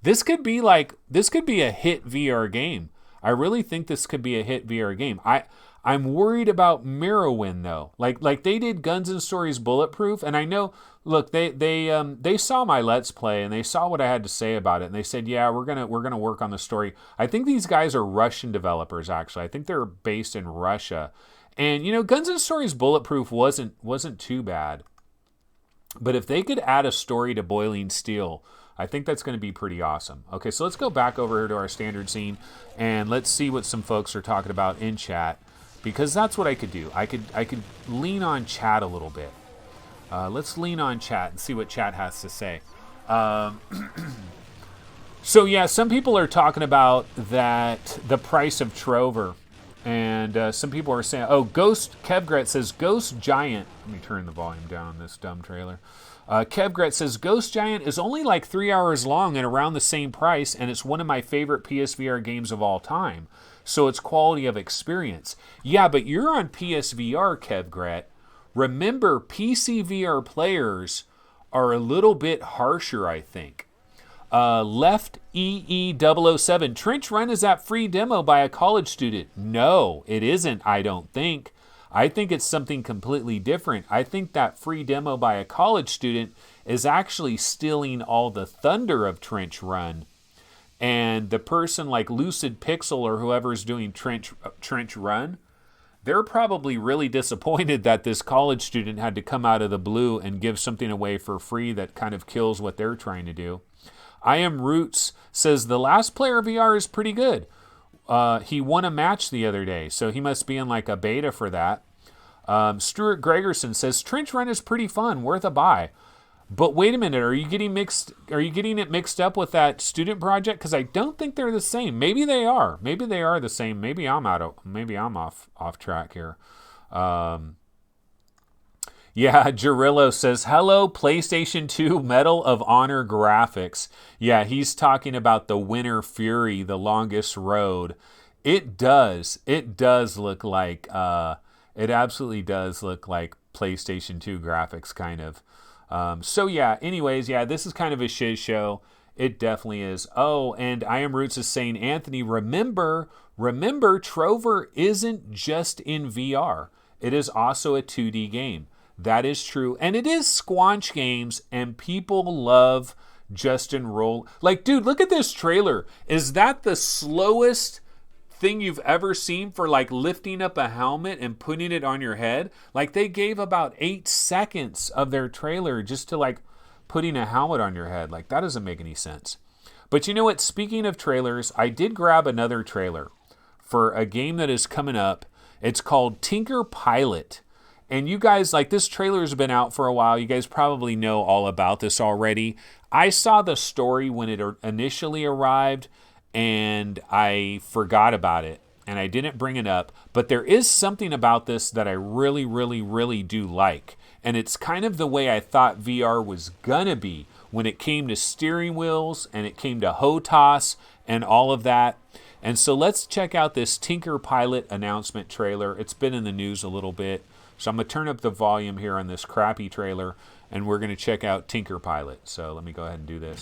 this could be a hit VR game. I really think this could be a hit VR game. I'm worried about Mirrorwind though. Like they did Guns and Stories Bulletproof, and I know, look, they saw my Let's Play and they saw what I had to say about it, and they said, yeah, we're gonna work on the story. I think these guys are Russian developers, actually. I think they're based in Russia. And you know, Guns and Stories Bulletproof wasn't too bad. But if they could add a story to Boiling Steel, I think that's going to be pretty awesome. Okay, so let's go back over here to our standard scene and let's see what some folks are talking about in chat, because that's what I could do. I could lean on chat a little bit. Let's lean on chat and see what chat has to say. So yeah, some people are talking about that the price of Trover, and some people are saying, oh, Kevgret says Ghost Giant. Let me turn the volume down on this dumb trailer. Kevgret says Ghost Giant is only like 3 hours long and around the same price, and it's one of my favorite PSVR games of all time. So it's quality of experience. Yeah, but you're on PSVR, Kevgret. Remember, PC VR players are a little bit harsher, I think. Left EE007. Trench Run is that free demo by a college student. No, it isn't, I don't think. I think it's something completely different. I think that free demo by a college student is actually stealing all the thunder of Trench Run. And the person like Lucid Pixel or whoever's doing Trench Run, they're probably really disappointed that this college student had to come out of the blue and give something away for free that kind of kills what they're trying to do. I Am Roots says the last player VR is pretty good. He won a match the other day, so he must be in like a beta for that. Stuart Gregerson says Trench Run is pretty fun, worth a buy. But wait a minute, are you getting it mixed up with that student project? Because I don't think they're the same. Maybe they are. Maybe they are the same. Maybe I'm off track here. Yeah, Jarillo says, hello, PlayStation 2 Medal of Honor graphics. Yeah, he's talking about the Winter Fury, the longest road. It does look like, it absolutely does look like PlayStation 2 graphics, kind of. So yeah, anyways, yeah, this is kind of a shiz show. It definitely is. Oh, and I Am Roots is saying, Anthony, remember, Trover isn't just in VR. It is also a 2D game. That is true. And it is Squanch Games, and people love Justin Roll. Like, dude, look at this trailer. Is that the slowest thing you've ever seen for like lifting up a helmet and putting it on your head? Like, they gave about 8 seconds of their trailer just to like putting a helmet on your head. Like, that doesn't make any sense. But you know what? Speaking of trailers, I did grab another trailer for a game that is coming up. It's called Tinker Pilot. And you guys, like, this trailer's been out for a while. You guys probably know all about this already. I saw the story when it initially arrived, and I forgot about it, and I didn't bring it up. But there is something about this that I really, really, really do like. And it's kind of the way I thought VR was gonna be when it came to steering wheels, and it came to HOTAS, and all of that. And so let's check out this Tinker Pilot announcement trailer. It's been in the news a little bit. So I'm going to turn up the volume here on this crappy trailer, and we're going to check out Tinker Pilot. So let me go ahead and do this.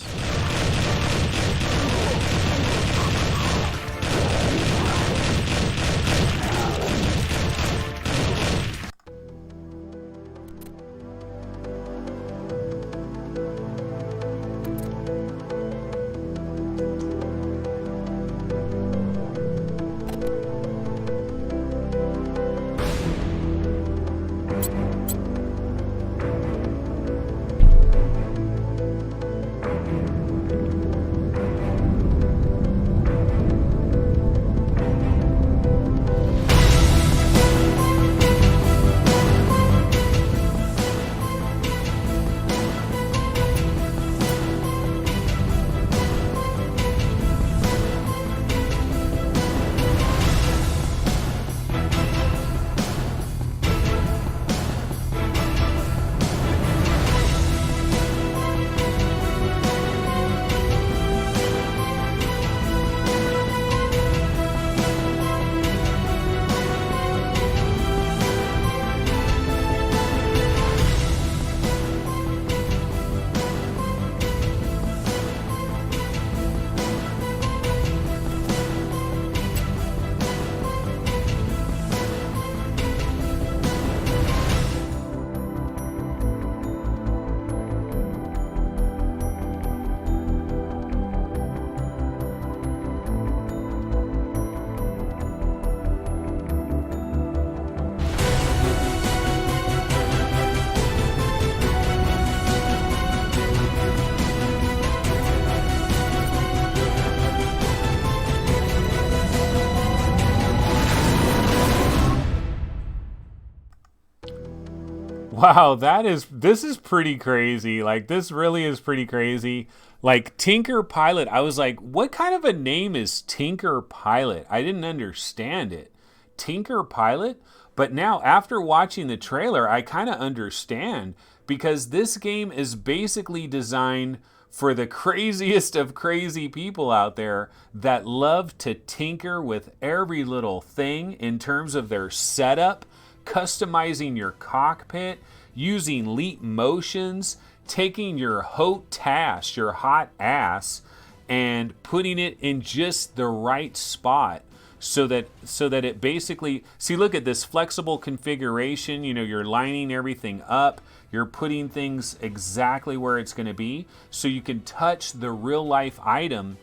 Wow, this is pretty crazy. Like, this really is pretty crazy. Like, Tinker Pilot, I was like, what kind of a name is Tinker Pilot? I didn't understand it. Tinker Pilot? But now, after watching the trailer, I kind of understand, because this game is basically designed for the craziest of crazy people out there that love to tinker with every little thing in terms of their setup, customizing your cockpit, using leap motions, taking your hot ass, and putting it in just the right spot so that it basically, see, look at this flexible configuration. You know, you're lining everything up, you're putting things exactly where it's going to be so you can touch the real life item.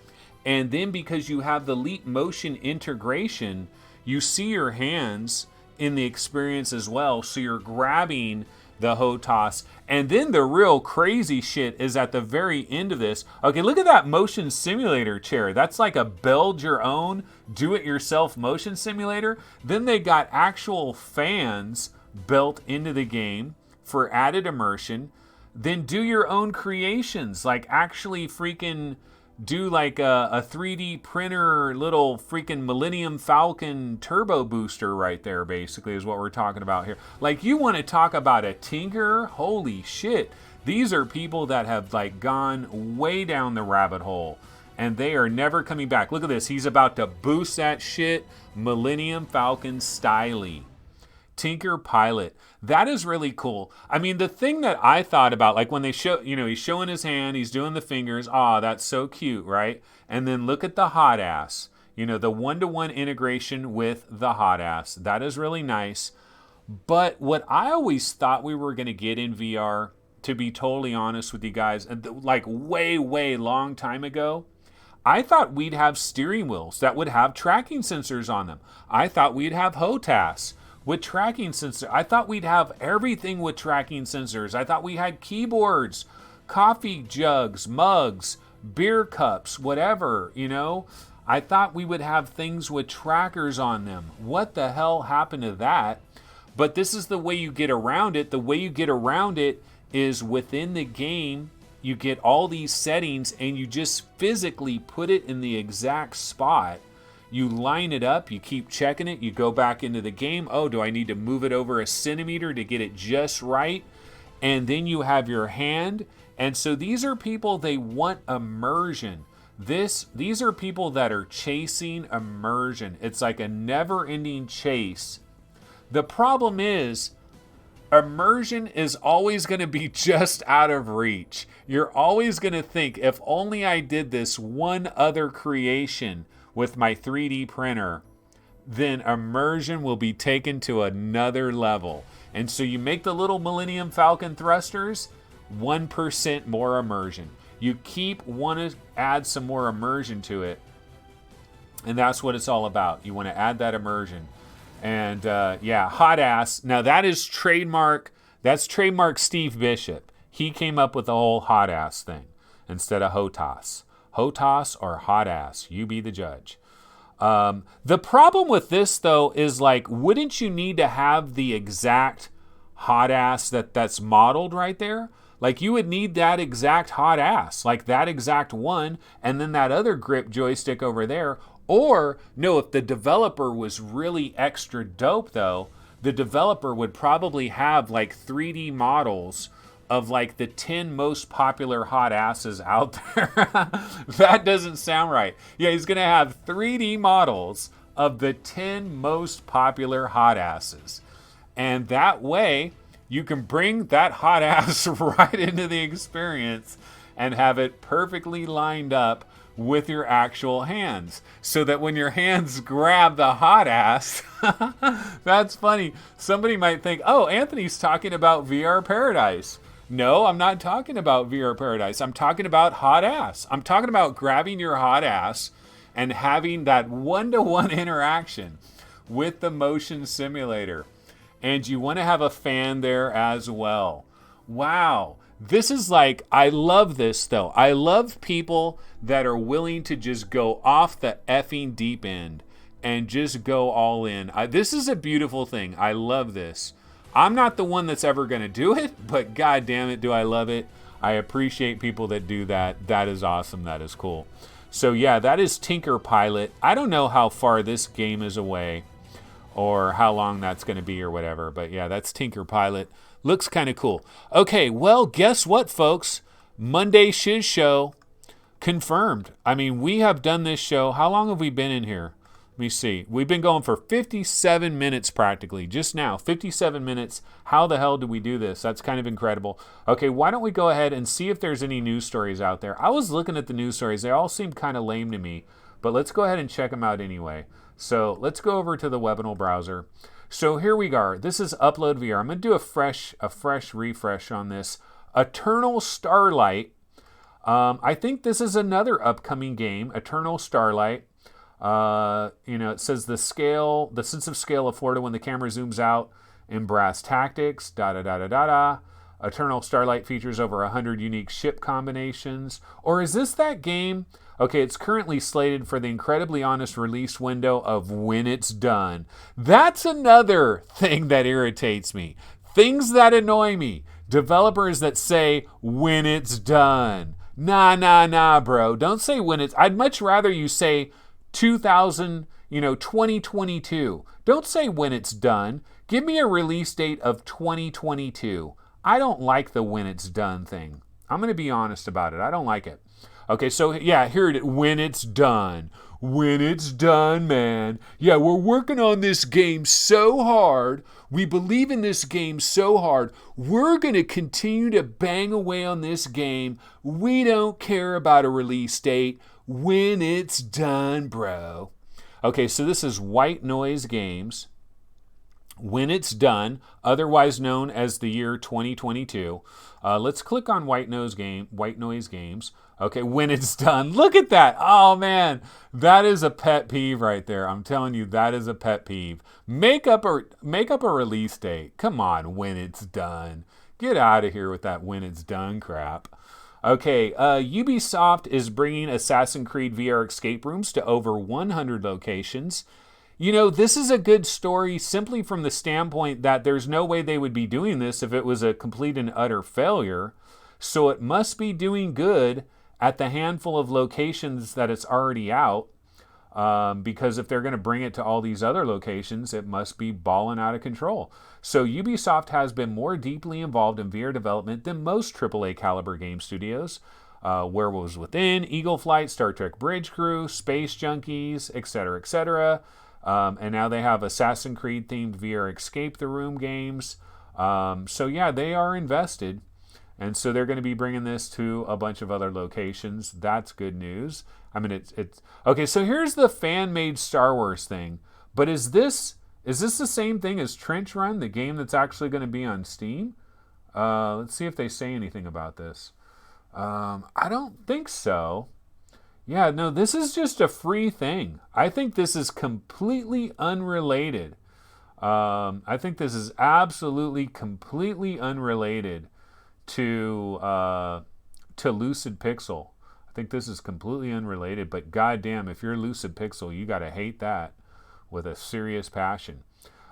And then because you have the leap motion integration, you see your hands in the experience as well. So you're grabbing the HOTAS. And then the real crazy shit is at the very end of this. Okay, look at that motion simulator chair. That's like a build your own, do it yourself motion simulator. Then they got actual fans built into the game for added immersion. Then do your own creations, like actually freaking do like a 3D printer little freaking Millennium Falcon turbo booster right there, basically, is what we're talking about here. Like, you want to talk about a tinker? Holy shit. These are people that have like gone way down the rabbit hole and they are never coming back. Look at this. He's about to boost that shit. Millennium Falcon styly. Tinker Pilot. That is really cool. I mean, the thing that I thought about, like when they show, you know, he's showing his hand, he's doing the fingers. Ah, that's so cute, right? And then look at the hot ass. You know, the one-to-one integration with the hot ass. That is really nice. But what I always thought we were going to get in VR, to be totally honest with you guys, like way long time ago, I thought we'd have steering wheels that would have tracking sensors on them. I thought we'd have HOTAS with tracking sensors. I thought we'd have everything with tracking sensors. I thought we had keyboards, coffee jugs, mugs, beer cups, whatever, you know. I thought we would have things with trackers on them. What the hell happened to that? But this is the way you get around it. The way you get around it is within the game, you get all these settings and you just physically put it in the exact spot. You line it up, you keep checking it, you go back into the game. Oh, do I need to move it over a centimeter to get it just right? And then you have your hand. And so these are people, they want immersion. These are people that are chasing immersion. It's like a never-ending chase. The problem is, immersion is always going to be just out of reach. You're always going to think, if only I did this one other creation with my 3D printer, then immersion will be taken to another level. And so you make the little Millennium Falcon thrusters, 1% more immersion. You keep want to add some more immersion to it, and that's what it's all about. You want to add that immersion. And yeah, hot ass. Now that is trademark. That's trademark Steve Bishop. He came up with the whole hot ass thing instead of HOTAS. HOTAS or hot ass. You be the judge. The problem with this though is, like, wouldn't you need to have the exact hot ass that's modeled right there? Like, you would need that exact hot ass, like that exact one, and then that other grip joystick over there. Or, no, if the developer was really extra dope, though, the developer would probably have, like, 3D models of, like, the 10 most popular hot asses out there. That doesn't sound right. Yeah, he's going to have 3D models of the 10 most popular hot asses. And that way, you can bring that hot ass right into the experience and have it perfectly lined up with your actual hands, so that when your hands grab the hot ass, that's funny. Somebody might think, oh, Anthony's talking about VR Paradise. No, I'm not talking about VR Paradise. I'm talking about hot ass. I'm talking about grabbing your hot ass and having that one-to-one interaction with the motion simulator. And you want to have a fan there as well. Wow. This is like, I love this though. I love people that are willing to just go off the effing deep end and just go all in. This is a beautiful thing. I love this. I'm not the one that's ever going to do it, but god damn it, do I love it. I appreciate people that do that. That is awesome. That is cool. So yeah, that is Tinker Pilot. I don't know how far this game is away or how long that's going to be or whatever, but yeah, that's Tinker Pilot. Looks kind of cool. Okay, well, guess what, folks? Monday Shiz Show confirmed. I mean, we have done this show. How long have we been in here? Let me see. We've been going for 57 minutes practically. Just now, 57 minutes. How the hell do we do this? That's kind of incredible. Okay, why don't we go ahead and see if there's any news stories out there. I was looking at the news stories. They all seem kind of lame to me, but let's go ahead and check them out anyway. So let's go over to the Webinal browser. So here we are. This is Upload VR. I'm going to do a fresh refresh on this. Eternal Starlight. I think this is another upcoming game, Eternal Starlight. It says the sense of scale of Florida when the camera zooms out in brass tactics, Eternal Starlight features over 100 unique ship combinations. Or is this that game? Okay, it's currently slated for the incredibly honest release window of when it's done. That's another thing that irritates me. Things that annoy me. Developers that say when it's done. Nah, bro. Don't say when it's... I'd much rather you say 2022. Don't say when it's done. Give me a release date of 2022. I don't like the when it's done thing. I'm going to be honest about it. I don't like it. Okay, so yeah, here it is. When it's done. When it's done, man. Yeah, we're working on this game so hard. We believe in this game so hard. We're going to continue to bang away on this game. We don't care about a release date. When it's done, bro. Okay, so this is White Noise Games. When it's done, otherwise known as the year 2022. Let's click on White Noise Games. Okay, when it's done. Look at that. Oh, man. That is a pet peeve right there. I'm telling you, that is a pet peeve. Make up a release date. Come on, when it's done. Get out of here with that when it's done crap. Okay, Ubisoft is bringing Assassin's Creed VR escape rooms to over 100 locations. You know, this is a good story simply from the standpoint that there's no way they would be doing this if it was a complete and utter failure. So it must be doing good at the handful of locations that it's already out. Because if they're going to bring it to all these other locations, it must be balling out of control. So Ubisoft has been more deeply involved in VR development than most AAA caliber game studios. Werewolves Within, Eagle Flight, Star Trek Bridge Crew, Space Junkies, etc., etc. And now they have Assassin's Creed themed VR Escape the Room games. So yeah, they are invested. And so they're going to be bringing this to a bunch of other locations. That's good news. I mean, it's okay. So here's the fan-made Star Wars thing. But is this the same thing as Trench Run, the game that's actually going to be on Steam? Let's see if they say anything about this. I don't think so. Yeah, no, this is just a free thing. I think this is completely unrelated. I think this is absolutely completely unrelated to Lucid Pixel. I think this is completely unrelated, but goddamn, if you're Lucid Pixel, you gotta hate that with a serious passion.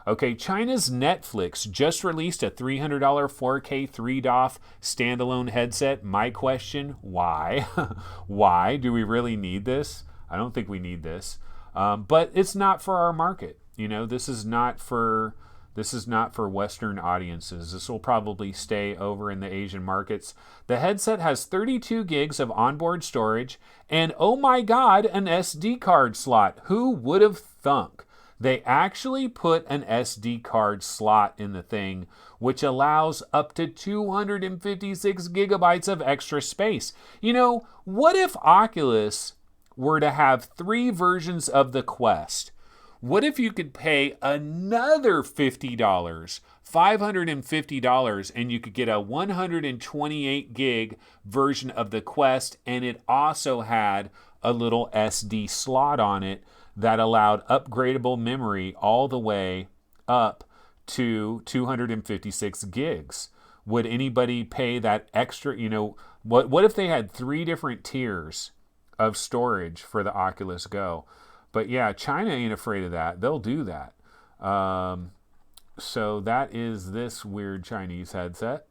Okay, China's Netflix just released a $300 4K 3DOF standalone headset. My question, why? Why? Do we really need this? I don't think we need this. But it's not for our market. You know, this is not for Western audiences. This will probably stay over in the Asian markets. The headset has 32 gigs of onboard storage and, oh my God, an SD card slot. Who would have thunk? They actually put an SD card slot in the thing, which allows up to 256 gigabytes of extra space. You know, what if Oculus were to have 3 versions of the Quest? What if you could pay another $50, $550, and you could get a 128 gig version of the Quest, and it also had a little SD slot on it that allowed upgradable memory all the way up to 256 gigs. Would anybody pay that extra? You know, what if they had 3 different tiers of storage for the Oculus Go? But yeah, China ain't afraid of that. They'll do that. So that is this weird Chinese headset.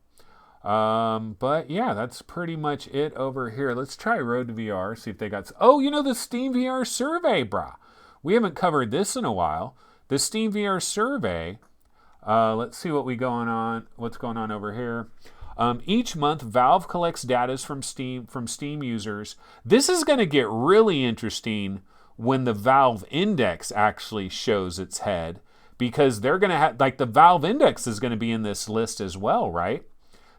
But yeah, that's pretty much it over here. Let's try Road to VR, see if they got... Oh, the Steam VR survey, brah. We haven't covered this in a while. The Steam VR survey. Let's see what's going on over here. Each month, Valve collects data from Steam users. This is going to get really interesting when the Valve Index actually shows its head, because they're going to have, like, the Valve Index is going to be in this list as well, right?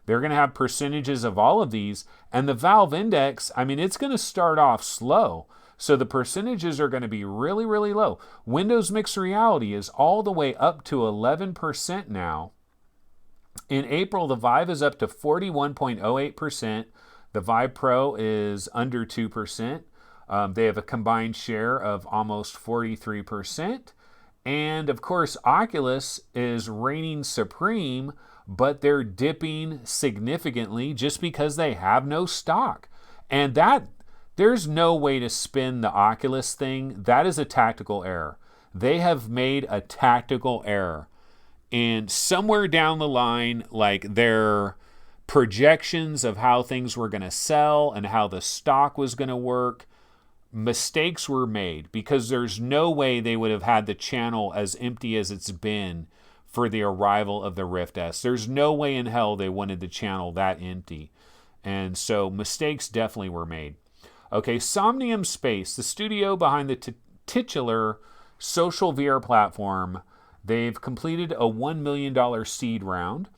They're going to have percentages of all of these, and the Valve Index, I mean, it's going to start off slow. So the percentages are going to be really, really low. Windows Mixed Reality is all the way up to 11% now. In April, the Vive is up to 41.08%. The Vive Pro is under 2%. They have a combined share of almost 43%. And of course, Oculus is reigning supreme, but they're dipping significantly just because they have no stock. And there's no way to spin the Oculus thing. That is a tactical error. They have made a tactical error. And somewhere down the line, like, their projections of how things were going to sell and how the stock was going to work, mistakes were made, because there's no way they would have had the channel as empty as it's been for the arrival of the Rift S. There's no way in hell they wanted the channel that empty. And so mistakes definitely were made. Okay, Somnium Space, the studio behind the titular social VR platform, they've completed a $1 million seed round.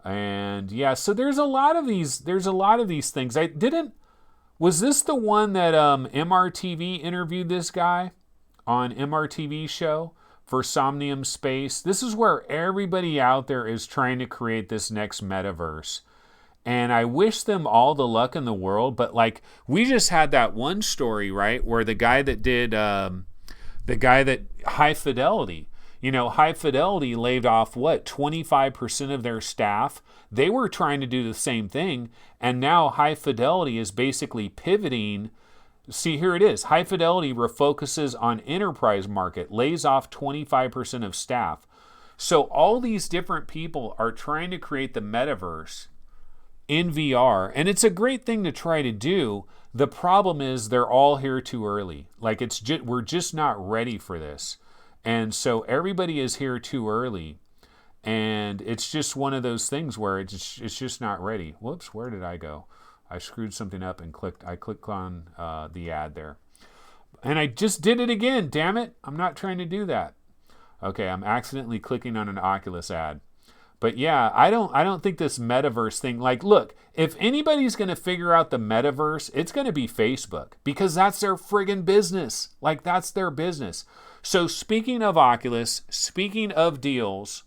And yeah, so there's a lot of these things. Was this the one that MRTV interviewed this guy on MRTV show for Somnium Space? This is where everybody out there is trying to create this next metaverse. And I wish them all the luck in the world, but like, we just had that one story, right, where the guy that High Fidelity, High Fidelity laid off 25% of their staff. They were trying to do the same thing, and now High Fidelity is basically pivoting. See, here it is. High Fidelity refocuses on enterprise market, lays off 25% of staff. So all these different people are trying to create the metaverse in VR, and it's a great thing to try to do. The problem is they're all here too early. Like, we're just not ready for this. And so everybody is here too early. And it's just one of those things where it's just not ready. Whoops, where did I go? I screwed something up and I clicked on the ad there. And I just did it again, damn it. I'm not trying to do that. Okay, I'm accidentally clicking on an Oculus ad. But yeah, I don't think this metaverse thing, like, look, if anybody's going to figure out the metaverse, it's going to be Facebook, because that's their friggin' business. Like, that's their business. So speaking of Oculus, speaking of deals,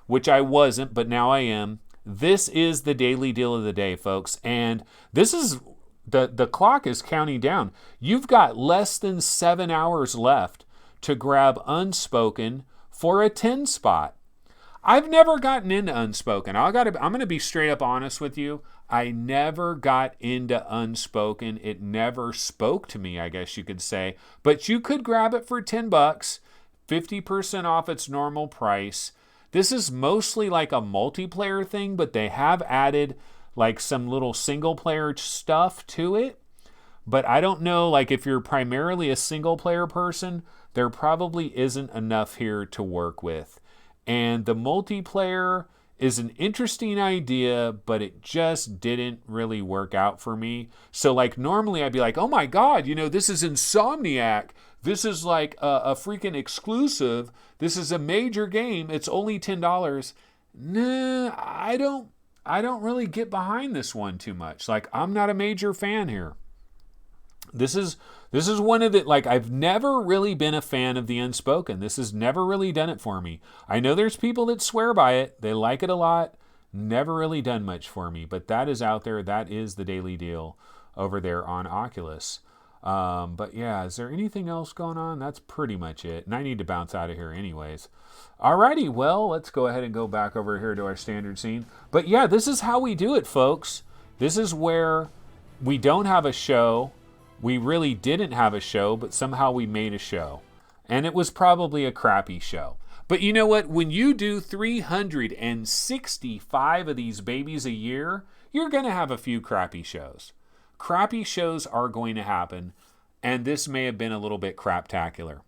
which I wasn't, but now I am, this is the daily deal of the day, folks. And this is, the clock is counting down. You've got less than 7 hours left to grab Unspoken for a 10 spot. I've never gotten into Unspoken. I'm going to be straight up honest with you. I never got into Unspoken. It never spoke to me, I guess you could say. But you could grab it for $10, 50% off its normal price. This is mostly like a multiplayer thing, but they have added like some little single player stuff to it. But I don't know, like, if you're primarily a single player person, there probably isn't enough here to work with. And the multiplayer is an interesting idea, but it just didn't really work out for me. So, like, normally I'd be like, oh my God, this is Insomniac. This is like a freaking exclusive. This is a major game. It's only $10. Nah, I don't really get behind this one too much. Like, I'm not a major fan here. This is one of the, like, I've never really been a fan of the Unspoken. This has never really done it for me. I know there's people that swear by it. They like it a lot. Never really done much for me. But that is out there. That is the daily deal over there on Oculus. But yeah, is there anything else going on? That's pretty much it. And I need to bounce out of here anyways. Alrighty, well, let's go ahead and go back over here to our standard scene. But yeah, this is how we do it, folks. This is where we don't have a show. We really didn't have a show, but somehow we made a show. And it was probably a crappy show. But you know what? When you do 365 of these babies a year, you're going to have a few crappy shows. Crappy shows are going to happen, and this may have been a little bit craptacular.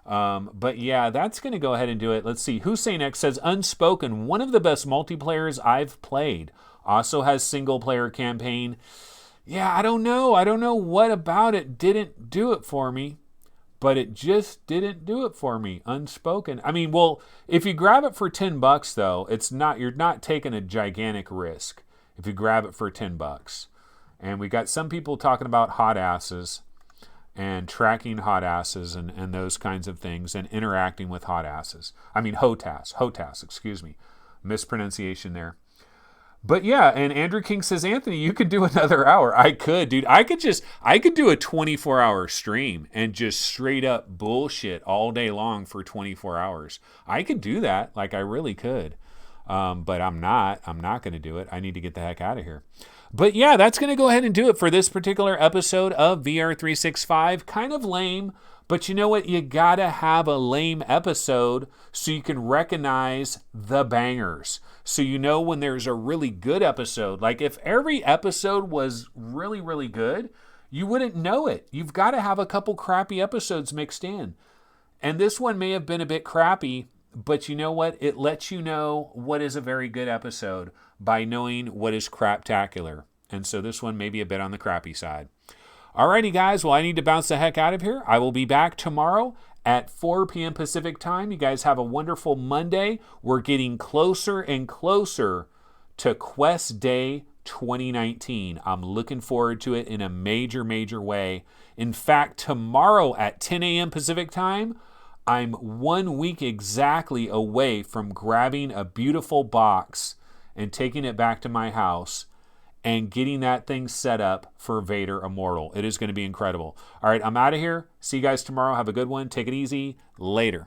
But yeah, that's going to go ahead and do it. Let's see. Hussein X says, Unspoken, one of the best multiplayers I've played. Also has single player campaign. Yeah, I don't know. I don't know what about it didn't do it for me. But it just didn't do it for me. Unspoken. I mean, well, if you grab it for $10 though, you're not taking a gigantic risk if you grab it for $10. And we got some people talking about hot asses and tracking hot asses and those kinds of things and interacting with hot asses. I mean, HOTAS, excuse me. Mispronunciation there. But yeah, and Andrew King says, Anthony, you could do another hour. I could, dude. I could do a 24-hour stream and just straight up bullshit all day long for 24 hours. I could do that. Like, I really could. But I'm not going to do it. I need to get the heck out of here. But yeah, that's going to go ahead and do it for this particular episode of VR365. Kind of lame, but you know what? You got to have a lame episode so you can recognize the bangers. So you know when there's a really good episode. Like if every episode was really, really good, you wouldn't know it. You've got to have a couple crappy episodes mixed in. And this one may have been a bit crappy, but you know what? It lets you know what is a very good episode by knowing what is craptacular. And so this one may be a bit on the crappy side. Alrighty, guys. Well, I need to bounce the heck out of here. I will be back tomorrow at 4 p.m. Pacific time. You guys have a wonderful Monday. We're getting closer and closer to Quest Day 2019. I'm looking forward to it in a major, major way. In fact, tomorrow at 10 a.m. Pacific time, I'm 1 week exactly away from grabbing a beautiful box and taking it back to my house and getting that thing set up for Vader Immortal. It is going to be incredible. All right, I'm out of here. See you guys tomorrow. Have a good one. Take it easy. Later.